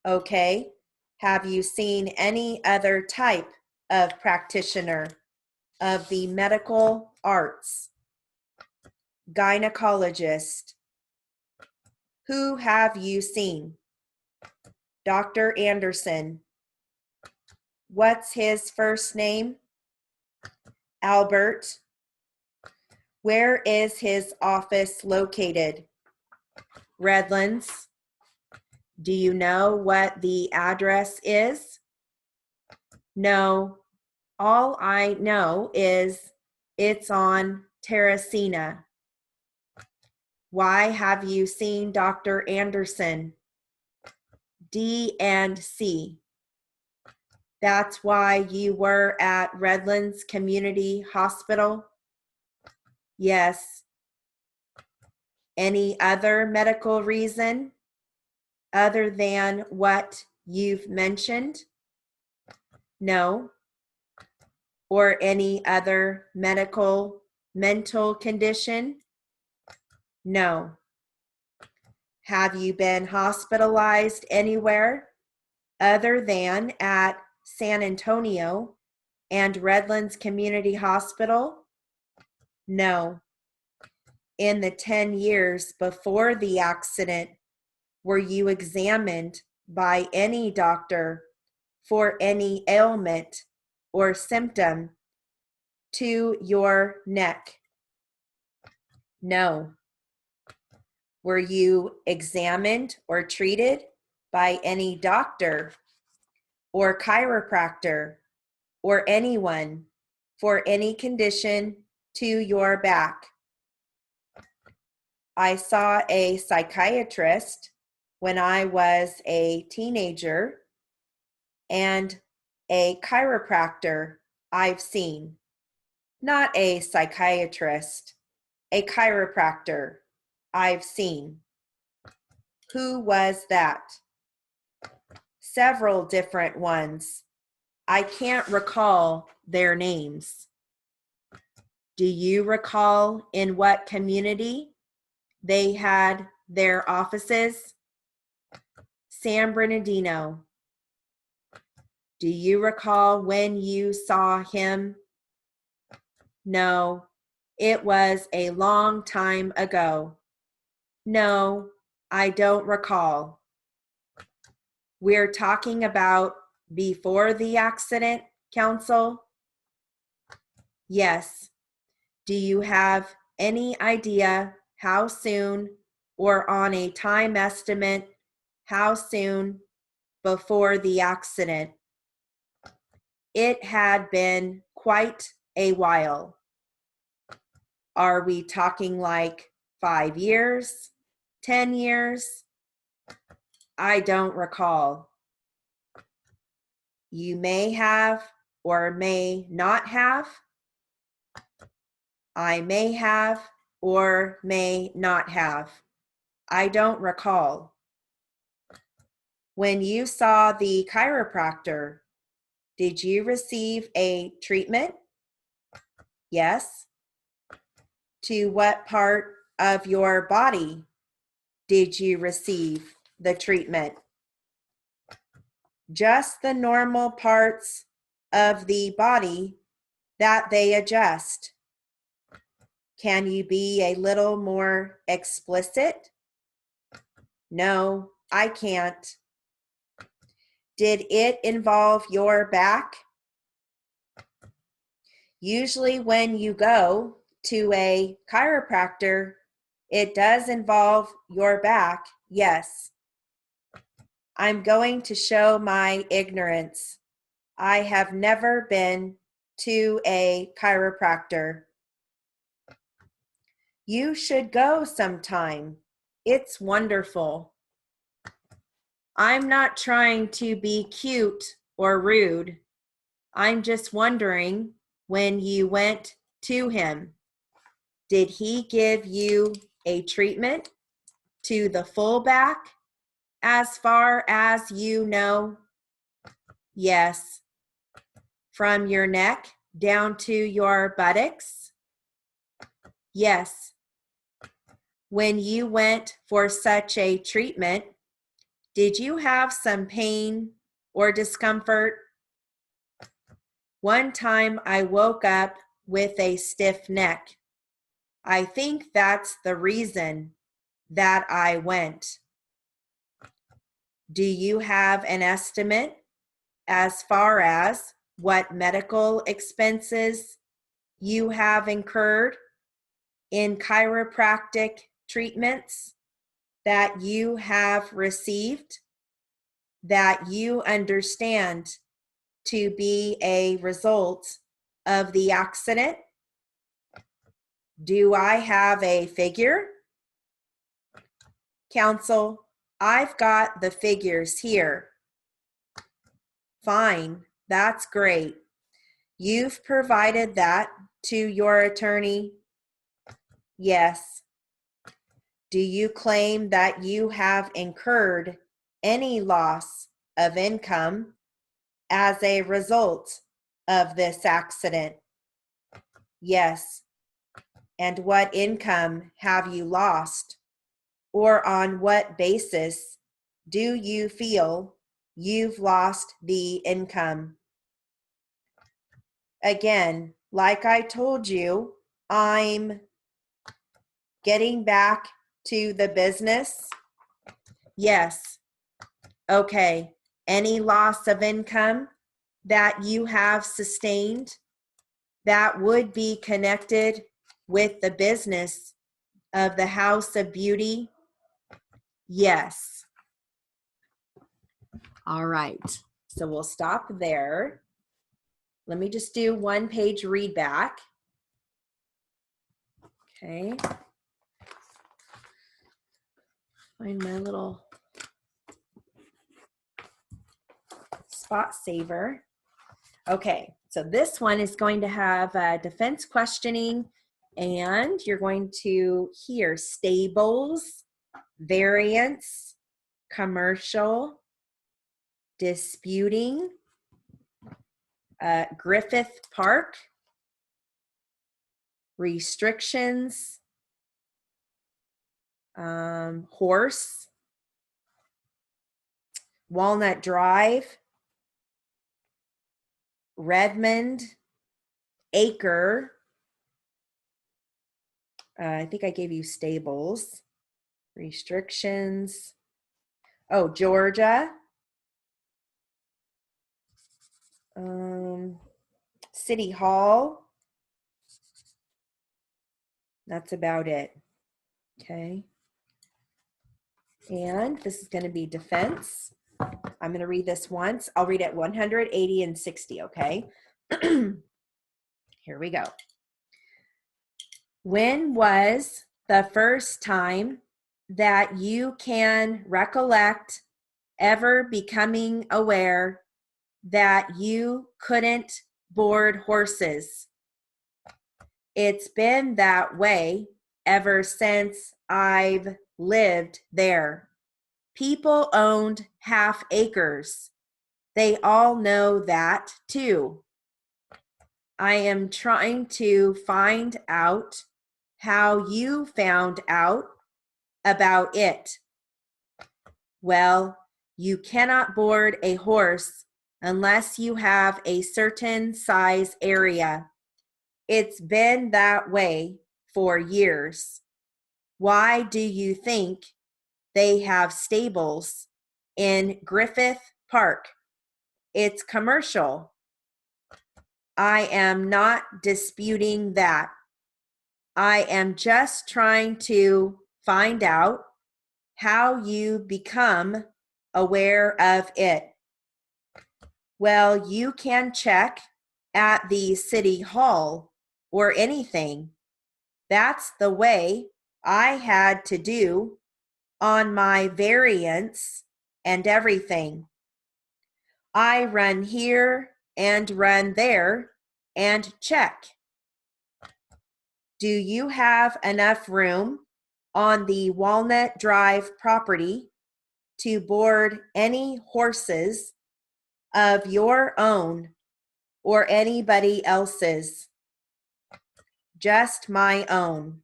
Okay. Have you seen any other type of practitioner of the medical arts? Gynecologist. Who have you seen? Dr. Anderson. What's his first name? Albert. Where is his office located? Redlands. Do you know what the address is? No. All I know is it's on Terracina. Why have you seen Dr. Anderson? D and C. That's why you were at Redlands Community Hospital? Yes. Any other medical reason other than what you've mentioned? No. Or any other mental condition? No. Have you been hospitalized anywhere other than at San Antonio and Redlands Community Hospital? No. In the 10 years before the accident, were you examined by any doctor for any ailment or symptom to your neck? No. Were you examined or treated by any doctor or chiropractor or anyone for any condition to your back? I saw a psychiatrist when I was a teenager and a chiropractor I've seen. Not a psychiatrist, a chiropractor I've seen. Who was that? Several different ones. I can't recall their names. Do you recall in what community they had their offices? San Bernardino. Do you recall when you saw him? No, it was a long time ago. No, I don't recall. We're talking about before the accident, counsel? Yes. Do you have any idea how soon or on a time estimate how soon before the accident? It had been quite a while. Are we talking like 5 years? 10 years? I don't recall. You may have or may not have. I may have or may not have. I don't recall. When you saw the chiropractor, did you receive a treatment? Yes. To what part of your body did you receive the treatment? Just the normal parts of the body that they adjust. Can you be a little more explicit? No, I can't. Did it involve your back? Usually when you go to a chiropractor, it does involve your back, yes. I'm going to show my ignorance. I have never been to a chiropractor. You should go sometime. It's wonderful. I'm not trying to be cute or rude. I'm just wondering, when you went to him, did he give you a treatment to the full back as far as you know? Yes. From your neck down to your buttocks? Yes. When you went for such a treatment, did you have some pain or discomfort? One time I woke up with a stiff neck. I think that's the reason that I went. Do you have an estimate as far as what medical expenses you have incurred in chiropractic treatments that you have received that you understand to be a result of the accident? Do I have a figure? Counsel, I've got the figures here. Fine, that's great. You've provided that to your attorney? Yes. Do you claim that you have incurred any loss of income as a result of this accident? Yes. And what income have you lost? Or on what basis do you feel you've lost the income? Again, like I told you, I'm getting back to the business. Yes. Okay. Any loss of income that you have sustained that would be connected with the business of the House of Beauty? Yes. All right. So we'll stop there. Let me just do one page read back. Okay. Find my little spot saver. Okay, so this one is going to have defense questioning, and you're going to hear stables, variance, commercial, disputing, Griffith Park, restrictions, horse, Walnut Drive, Redmond, acre. I think I gave you stables, restrictions. Oh, Georgia. City Hall. That's about it. Okay. And this is going to be defense. I'm going to read this once. I'll read it 100, 80, and 60, okay? Here we go. When was the first time that you can recollect ever becoming aware that you couldn't board horses? It's been that way ever since I've lived there. People owned half acres. They all know that too. I am trying to find out how you found out about it. Well, you cannot board a horse unless you have a certain size area. It's been that way for years. Why do you think they have stables in Griffith Park? It's commercial. I am not disputing that. I am just trying to find out how you become aware of it. Well, you can check at the city hall or anything. That's the way I had to do on my variants and everything. I run here and run there and check. Do you have enough room on the Walnut Drive property to board any horses of your own or anybody else's? Just my own.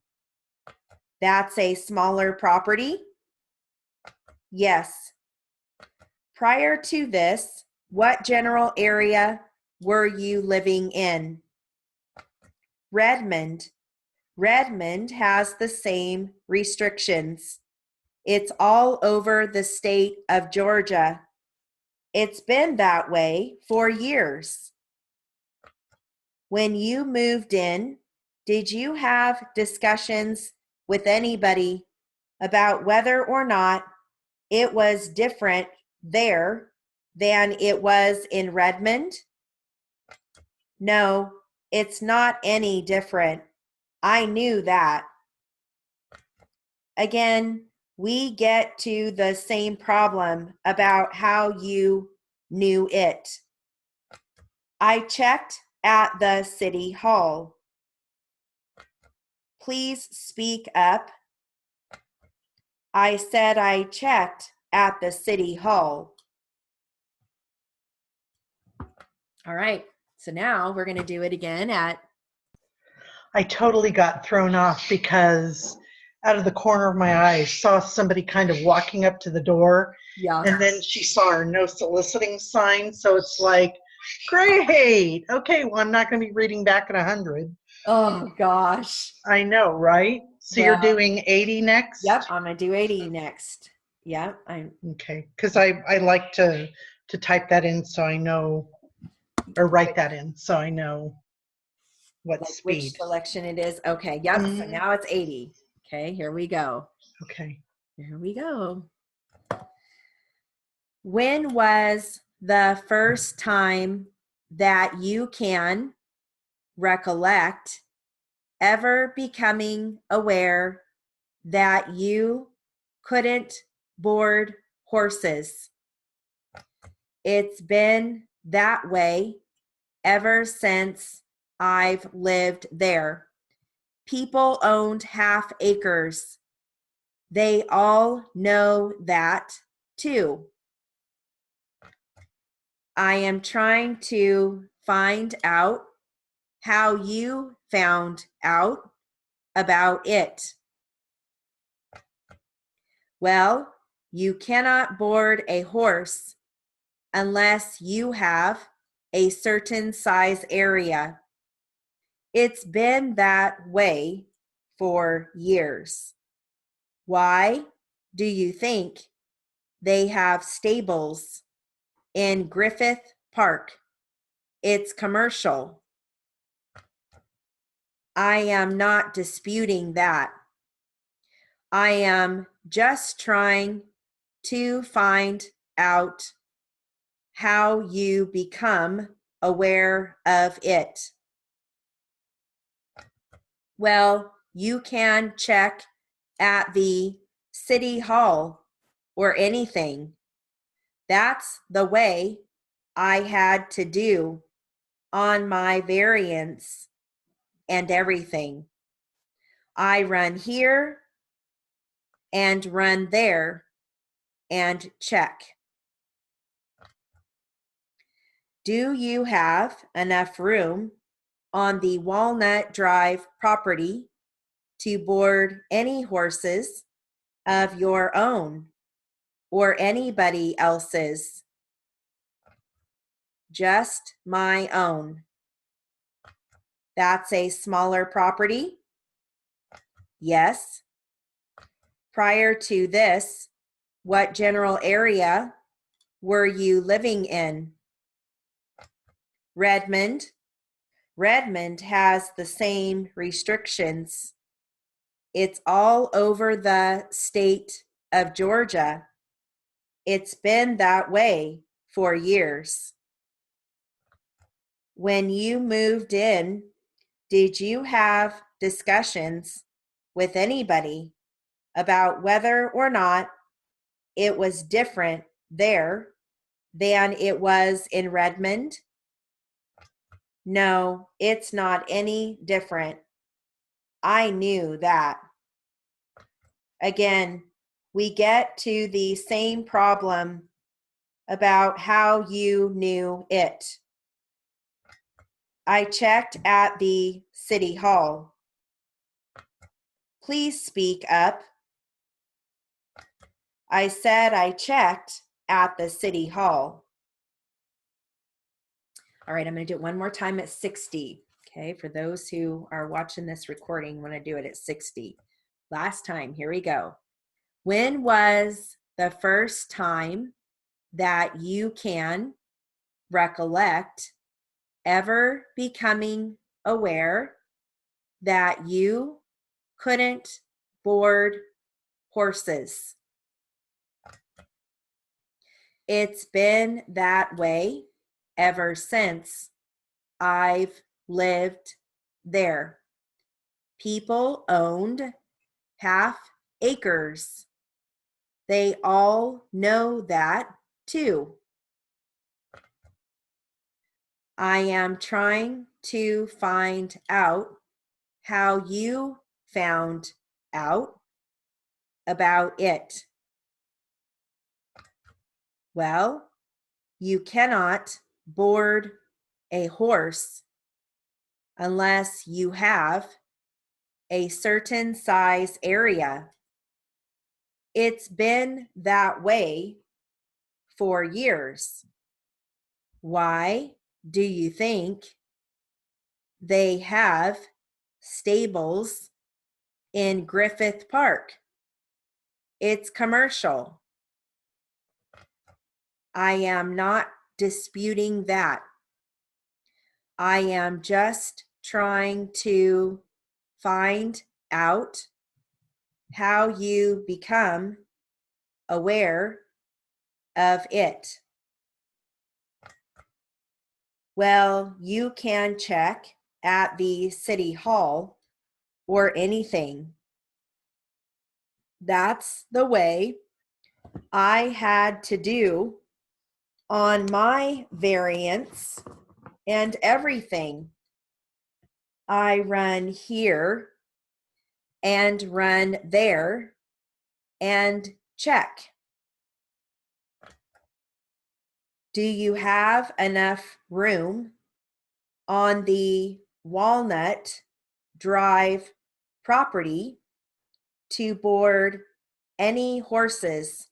That's a smaller property? Yes. Prior to this, what general area were you living in? Redmond. Redmond has the same restrictions. It's all over the state of Georgia. It's been that way for years. When you moved in, did you have discussions with anybody about whether or not it was different there than it was in Redmond? No, it's not any different. I knew that. Again, we get to the same problem about how you knew it. I checked at the city hall. Please speak up. I said I checked at the city hall. All right, so now we're going to do it again at. I totally got thrown off because out of the corner of my eye, I saw somebody kind of walking up to the door. Yeah. And then she saw our no soliciting sign. So it's like, great. Okay, well, I'm not going to be reading back at 100. Oh, gosh. I know, right? So you're doing 80 next? Yep, I'm going to do 80 next. Yep. Okay, because I like to type that in so I know, or write that in so I know what like speed. Which selection it is. Okay, yep, so now it's 80. Okay, here we go. Okay. Here we go. When was the first time that you can recollect ever becoming aware that you couldn't board horses? It's been that way ever since I've lived there. People owned half acres. They all know that too. I am trying to find out how you found out about it. Well, you cannot board a horse unless you have a certain size area. It's been that way for years. Why do you think they have stables in Griffith Park? It's commercial. I am not disputing that. I am just trying to find out how you become aware of it. Well, you can check at the city hall or anything. That's the way I had to do on my variance and everything. I run here and run there and check. Do you have enough room on the Walnut Drive property to board any horses of your own or anybody else's? Just my own. That's a smaller property? Yes. Prior to this, what general area were you living in? Redmond. Redmond has the same restrictions. It's all over the state of Georgia. It's been that way for years. When you moved in, did you have discussions with anybody about whether or not it was different there than it was in Redmond? No, it's not any different. I knew that. Again, we get to the same problem about how you knew it. I checked at the city hall. Please speak up. I said I checked at the city hall. All right, I'm going to do it one more time at 60. Okay, for those who are watching this recording, I'm going to do it at 60. Last time, here we go. When was the first time that you can recollect ever becoming aware that you couldn't board horses? It's been that way ever since I've lived there. People owned half acres. They all know that too. I am trying to find out how you found out about it. Well, you cannot board a horse unless you have a certain size area. It's been that way for years. Why do you think they have stables in Griffith Park? It's commercial. I am not disputing that. I am just trying to find out how you become aware of it. Well, you can check at the city hall or anything. That's the way I had to do on my variance and everything. I run here and run there and check. Do you have enough room on the Walnut Drive property to board any horses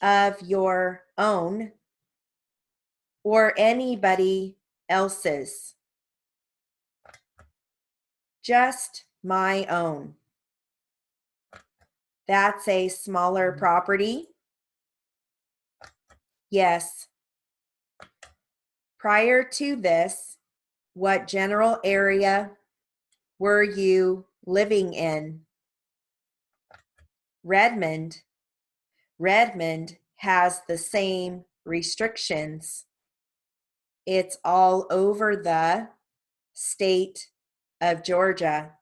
of your own or anybody else's. Just my own. That's a smaller property. Yes. Prior to this, what general area were you living in? Redmond. Redmond has the same restrictions. It's all over the state of Georgia.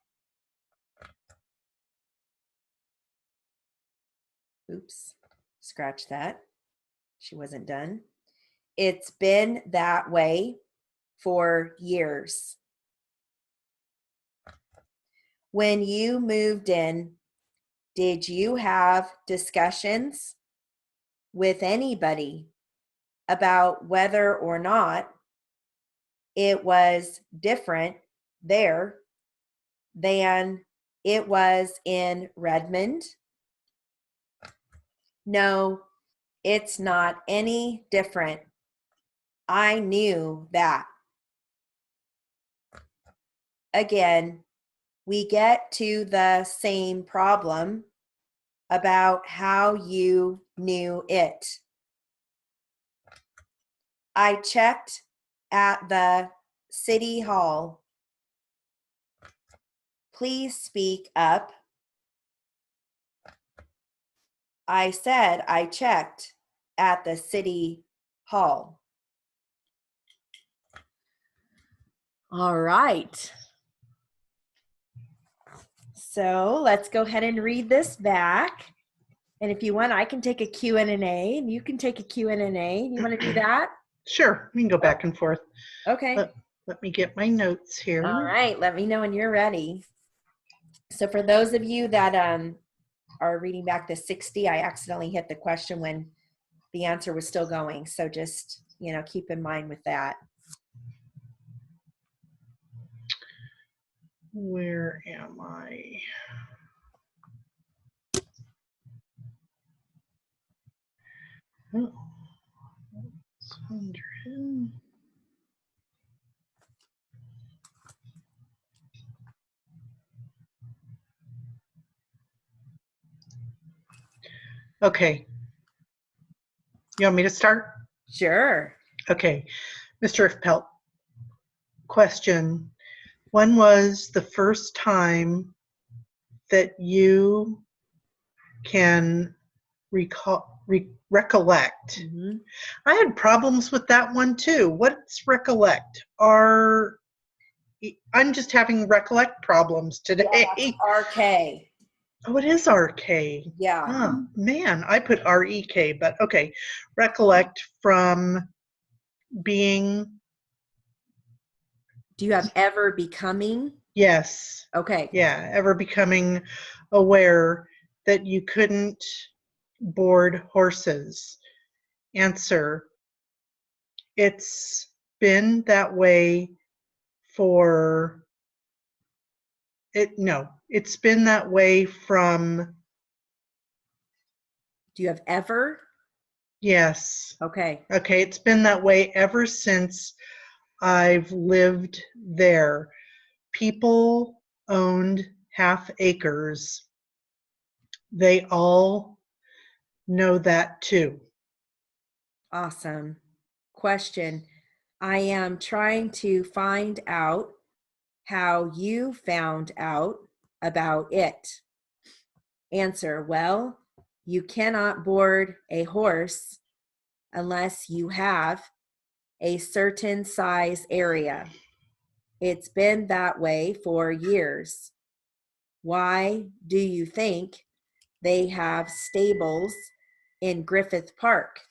Oops, scratch that. She wasn't done. It's been that way for years. When you moved in, did you have discussions with anybody about whether or not it was different there than it was in Redmond? No, it's not any different. I knew that. Again, we get to the same problem about how you knew it. I checked at the city hall. Please speak up. I said I checked at the city hall. All right. So let's go ahead and read this back. And if you want, I can take a Q&A, and you can take a Q&A. You want to do that? Sure, we can go back and forth. Okay. Let me get my notes here. All right, let me know when you're ready. So for those of you that are reading back the 60, I accidentally hit the question when the answer was still going. So just, keep in mind with that. Where am I? Oh, 100. Okay. You want me to start? Sure. Okay. Mr. Ifpelt, question. When was the first time that you can recollect? Mm-hmm. I had problems with that one too. What's recollect? I'm just having recollect problems today. Yeah, RK. Oh, it is RK. Yeah. Oh, man, I put REK, but okay. Recollect from being. Do you have ever becoming? Yes. Okay. Yeah, ever becoming aware that you couldn't board horses. Answer. It's been that way for it's been that way from. Do you have ever? Yes. Okay. Okay, it's been that way ever since I've lived there. People owned half acres. They all know that too. Awesome. Question. I am trying to find out how you found out about it. Answer. Well, you cannot board a horse unless you have a certain size area. It's been that way for years. Why do you think they have stables in Griffith Park?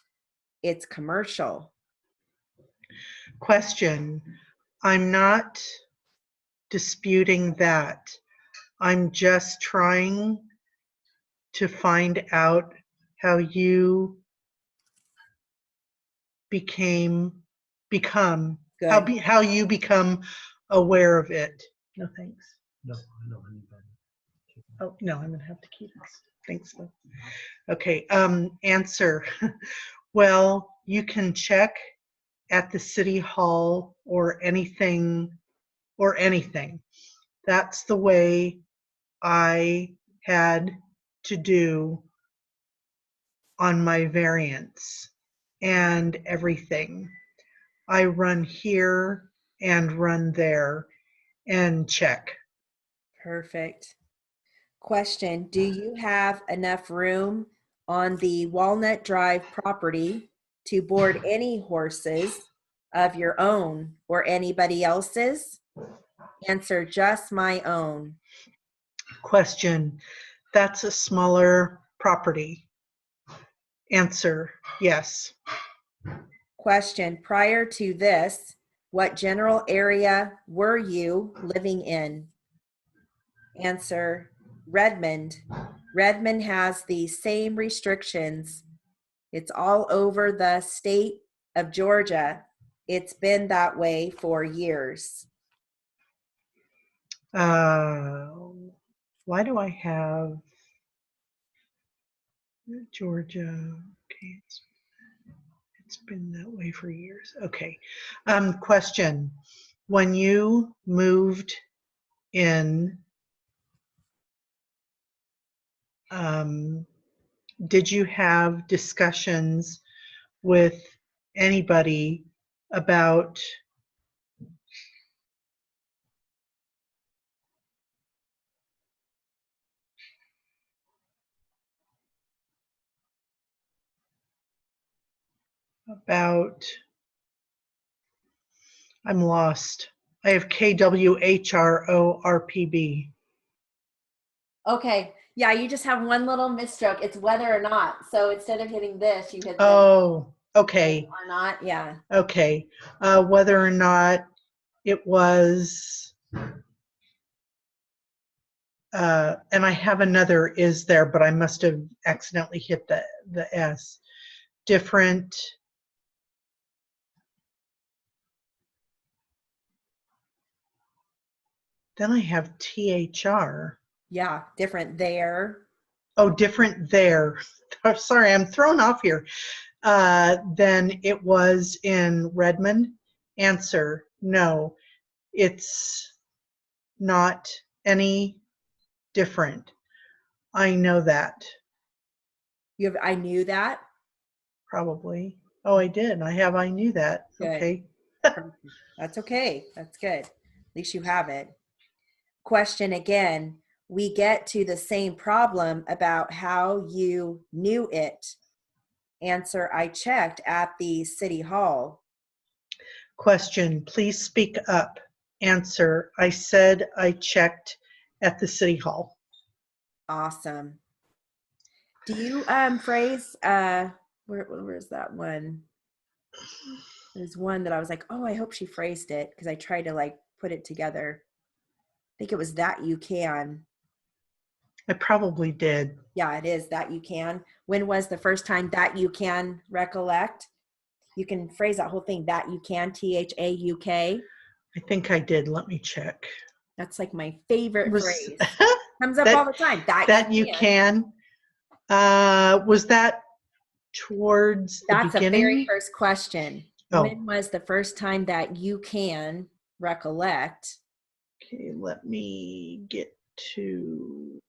It's commercial. Question. I'm not disputing that. I'm just trying to find out how you become Good. how you become aware of it. No, thanks. No, I know anybody. Oh, no, I'm going to have to keep this. Thanks, Lou. Okay, answer. Well, you can check at the city hall or anything. That's the way I had to do on my variants and everything. I run here and run there and check. Perfect. Question, do you have enough room on the Walnut Drive property to board any horses of your own or anybody else's? Answer, just my own. Question, that's a smaller property. Answer, yes. Question, prior to this, what general area were you living in? Answer, Redmond. Redmond has the same restrictions. It's all over the state of Georgia. It's been that way for years. Why do I have Georgia? Okay, it's been that way for years. Okay. Question, when you moved in, did you have discussions with anybody about I'm lost. I have KWHRORPB. Okay. Yeah, you just have one little misstroke. It's whether or not. So instead of hitting this, you hit the Oh, okay. or not. Yeah. Okay. Whether or not it was, and I have another is there, but I must have accidentally hit the S. Different. Then I have THR. Yeah, different there. Oh, different there. Sorry, I'm thrown off here. Then it was in Redmond. Answer, no, it's not any different. I know that. You have I knew that. Probably. Oh, I did. I knew that. Good. Okay. That's okay. That's good. At least you have it. Question again. We get to the same problem about how you knew it. Answer, I checked at the city hall. Question, please speak up. Answer, I said I checked at the city hall. Awesome. Do you phrase where's that one? There's one that I was like, oh, I hope she phrased it because I tried to like put it together. I think it was that you can. I probably did. Yeah, it is that you can. When was the first time that you can recollect? You can phrase that whole thing, that you can, THAUK. I think I did. Let me check. That's like my favorite phrase. Comes up that, all the time. That you can. Was that towards the beginning? That's the very first question. Oh. When was the first time that you can recollect? Okay, let me get to.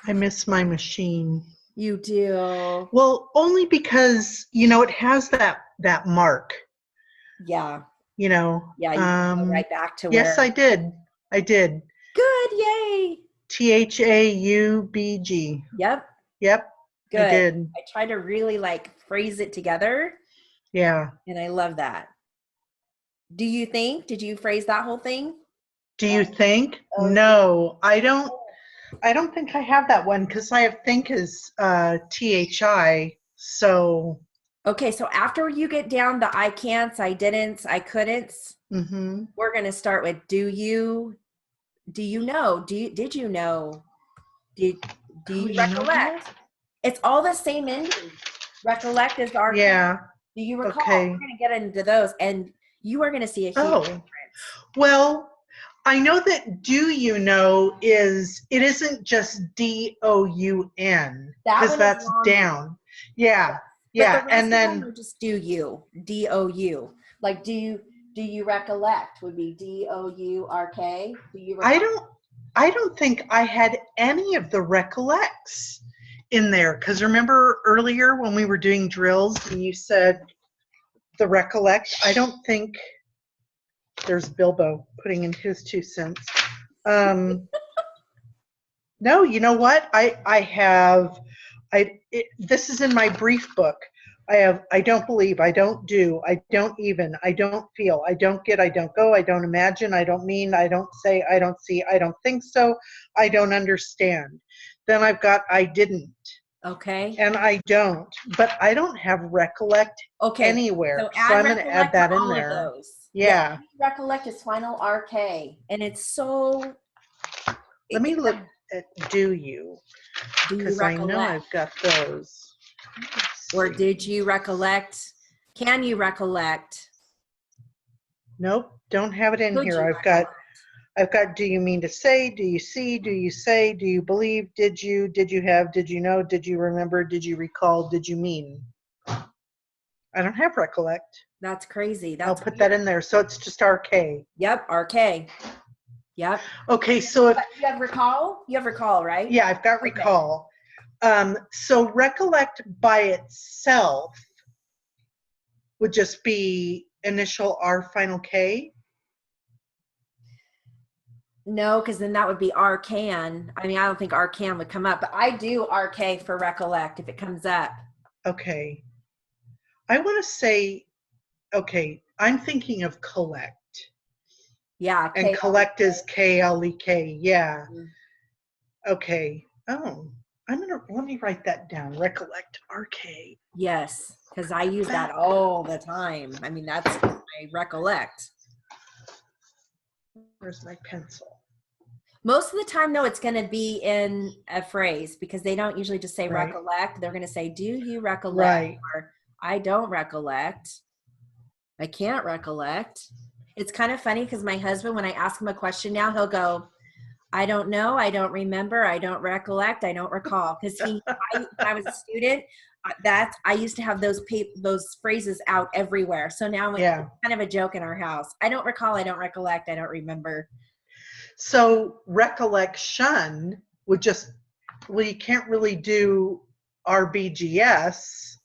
I miss my machine. You do. Well, only because, it has that mark. Yeah. Yeah, you can go right back to yes, where. I did. Good, yay. THAUBG. Yep. Good. I did. I try to really like phrase it together. Yeah. And I love that. Did you phrase that whole thing? Do you think? No, I don't think I have that one because I have think as THI. So. Okay, so after you get down to I can'ts, I didn't, I couldn't, we're going to start with do you know? Did you know? Do you recollect? It's all the same ending. Recollect is arcane. Yeah. Do you recall? Okay. We're going to get into those, and you are going to see a huge difference. Well, I know that do you know it isn't just DOUN because that's down. Yeah. Yeah. But the rest and then of them are just do you, DOU. Like do you recollect would be DOURK. Do you recall? I don't think I had any of the recollects in there because remember earlier when we were doing drills and you said the recollect, I don't think there's Bilbo putting in his 2 cents. No, you know what? This is in my brief book. I don't believe, I don't do, I don't even, I don't feel, I don't get, I don't go, I don't imagine, I don't mean, I don't say, I don't see, I don't think so, I don't understand. Then I've got I didn't. Okay. And I don't, but I don't have recollect anywhere. So I'm going to add that in there. Yeah. Recollect is final RK, and it's so. Let me look at do you because I know I've got those. Or did you recollect? Can you recollect? Nope, don't have it in here. I've got do you mean to say, do you see, do you say, do you believe, did you have, did you know, did you remember, did you recall, did you mean? I don't have recollect. That's crazy. I'll put that in there. So it's just RK. Yep, RK. Yep. Okay, so if you have recall? You have recall, right? Yeah, I've got recall. So recollect by itself would just be initial R final K? No, because then that would be RCAN. I mean, I don't think RCAN would come up, but I do RK for recollect if it comes up. Okay. I want to say, okay, I'm thinking of collect. Yeah. And collect is KLEK. Yeah. Okay. Oh, let me write that down. Recollect RK. Yes, because I use that all the time. I mean, that's my recollect. Where's my pencil? Most of the time, though, it's going to be in a phrase because they don't usually just say recollect. They're going to say, do you recollect? Or I don't recollect. I can't recollect. It's kind of funny because my husband, when I ask him a question now, he'll go, I don't know. I don't remember. I don't recollect. I don't recall. Because when I was a student, I used to have those phrases out everywhere. So now it's kind of a joke in our house. I don't recall. I don't recollect. I don't remember. So recollection would just, well, you can't really do RBGS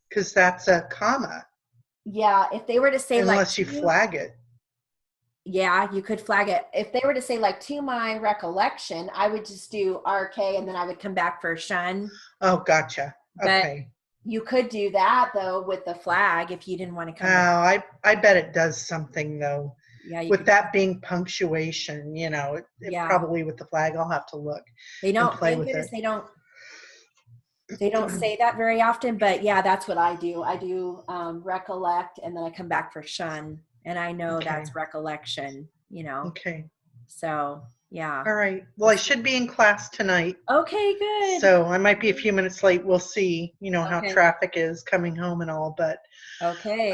because that's a comma. Yeah, if they were to say unless you flag it. Yeah, you could flag it. If they were to say to my recollection, I would just do RK and then I would come back for shun. Oh, gotcha. Okay. But you could do that though with the flag if you didn't want to come back. I bet it does something though. Yeah, with that being punctuation, it probably with the flag, I'll have to look. They don't play with it. They don't say that very often, but yeah, that's what I do. I do recollect and then I come back for shun. And I know that's recollection, Okay. So, yeah. All right. Well, I should be in class tonight. Okay, good. So I might be a few minutes late. We'll see, how traffic is coming home and all, but. Okay.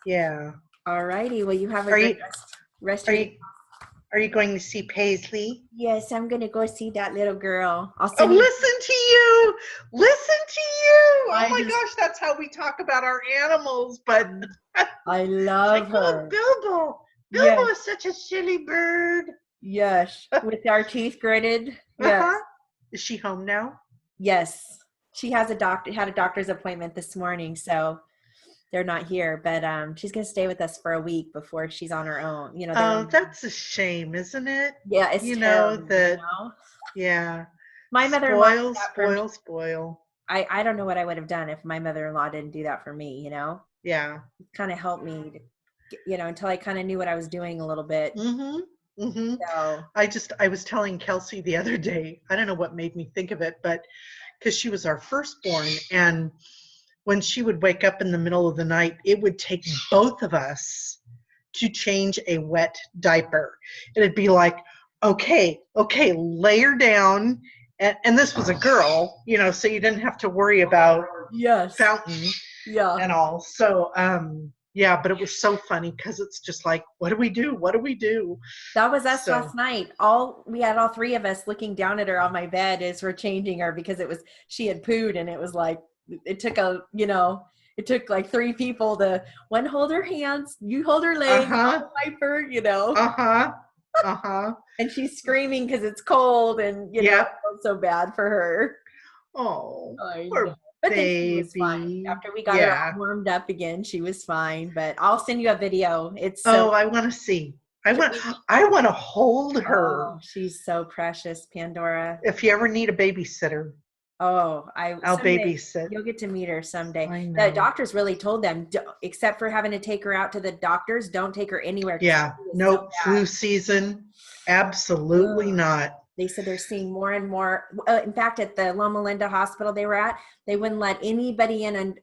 Yeah. All righty. Well, you have a great rest of your day. Are you going to see Paisley? Yes, I'm going to go see that little girl. Listen to you. Listen to you. Oh my gosh, that's how we talk about our animals, but I love her. Oh, Bilbo is such a silly bird. Yes, with our teeth gritted. Yes. Is she home now? Yes. She had a doctor's appointment this morning, so they're not here, but she's going to stay with us for a week before she's on her own. That's a shame, isn't it? Yeah, it's terrible, yeah. My mother-in-law spoil. I don't know what I would have done if my mother-in-law didn't do that for me, Yeah. It kind of helped me, until I kind of knew what I was doing a little bit. Mm-hmm. Mm-hmm. So I was telling Kelsey the other day, I don't know what made me think of it, but because she was our firstborn, and when she would wake up in the middle of the night, it would take both of us to change a wet diaper. It'd be like, okay, lay her down. And this was a girl, so you didn't have to worry about, Yes. fountain Yeah. and all. So, yeah, but it was so funny because it's just like, what do we do? What do we do? That was us So, last night. We had all three of us looking down at her on my bed as we're changing her because she had pooed, and it was like, it took it took like three people to one hold her hands, you hold her legs, uh-huh, I'll wipe her, uh-huh, uh-huh. and she's screaming because it's cold, and I Yep. felt so bad for her. Oh, I know. poor But then she was fine. baby. After we got her all Yeah. warmed up again, she was fine. But I'll send you a video. It's so Oh, I want to see. we, I want to hold her. oh, she's so precious, Pandora. If you ever need a babysitter, Oh, I I'll someday babysit. you'll get to meet her someday. I The know. doctors really told them, except for having to take her out to the doctors, don't take her anywhere because Yeah. it was so Nope. Flu season. bad. Absolutely Ugh. not. They said they're seeing more and more. In fact, at the Loma Linda hospital they were at, they wouldn't let anybody in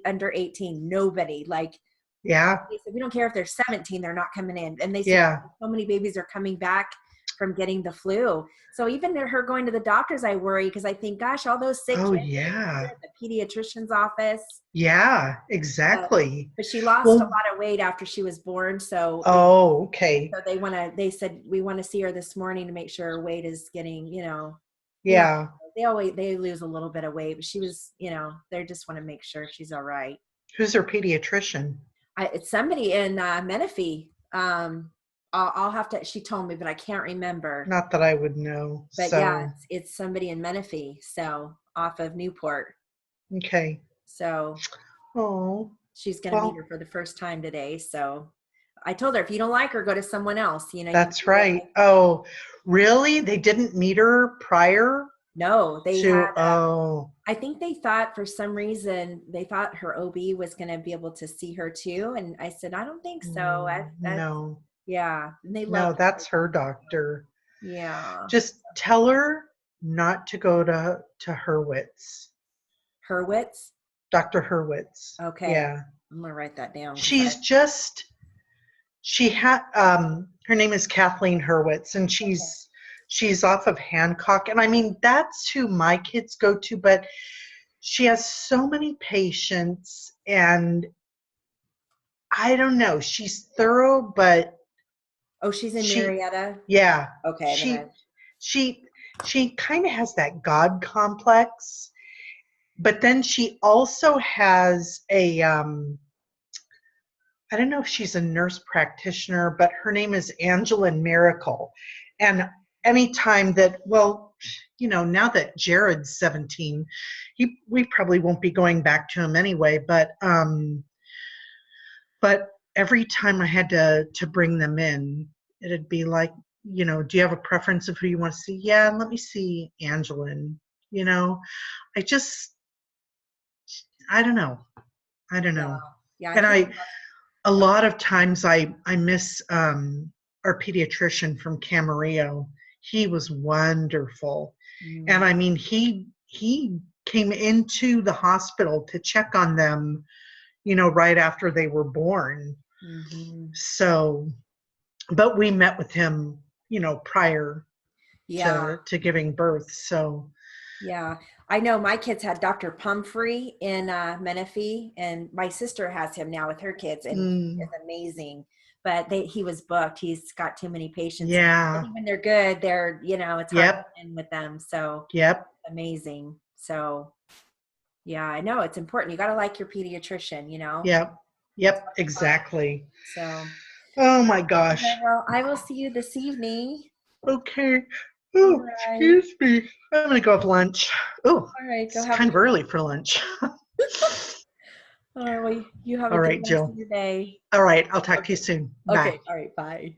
under 18. Nobody. Like Yeah. they said, we don't care if they're 17, they're not coming in. And they said Yeah. so many babies are coming back from getting the flu. So even her going to the doctors, I worry because I think, gosh, all those sick Oh, kids yeah. at the pediatrician's office. Yeah. Uh, Exactly. but she lost a Well, lot of weight after she was born. So oh, okay. they said, we want to see her this morning to make sure her weight is getting, Yeah. they lose a little bit of weight, but she was, they just want to make sure she's all right. Who's her pediatrician? It's somebody in Menifee. I'll have to, she told me, but I can't remember. Not that I would know. But yeah, So, it's somebody in Menifee, so off of Newport. okay. So Oh, she's going to meet her well, for the first time today. So I told her, if you don't like her, go to someone else. You that's feel right. like, Oh, really? They didn't meet her prior no, they to, had, oh, I think they thought for some reason, they thought her OB was going to be able to see her too. And I said, I don't think so. no, Yeah. And they no, loved her. that's her doctor. Yeah. Just tell her not to go to Hurwitz, Hurwitz. Dr. Hurwitz. Okay. Yeah. I'm going to write that down She's just, she had, her name is Kathleen Hurwitz, and she's off of Hancock. And I mean, that's who my kids go to, but she has so many patients, and I don't know, she's thorough, but oh, she's in she, Marietta. yeah, Okay. she, she, she kind of has that God complex, but then she also has I don't know if she's a nurse practitioner, but her name is Angela Miracle. And anytime that, well, now that Jared's 17, we probably won't be going back to him anyway, but every time I had to bring them in, it'd be like, do you have a preference of who you want to see? Yeah, let me see Angeline. You know, I just, I don't know. I don't Yeah. know. Yeah. I And think. a lot of times I miss our pediatrician from Camarillo. He was wonderful. And I mean, he came into the hospital to check on them, right after they were born. Mm-hmm. So, but we met with him, prior Yeah. to giving birth. So, Yeah. I know my kids had Dr. Pumphrey in Menifee, and my sister has him now with her kids, and he is amazing. But he was booked. He's got too many patients. yeah. And when they're good, it's hard to Yep. get in with them. So Yep. amazing. So yeah, I know it's important. You got to like your pediatrician, Yep. Yep. Exactly. So, Oh my gosh. well, I will see you this evening. Okay. All Oh, right. excuse me. I'm gonna go have lunch. Oh, All right. Go it's have a kind of good. early for lunch. All right. Well, you have a All good right, rest of Jill. your day. All right, I'll talk to you Okay. soon. Bye. Okay. All right. Bye.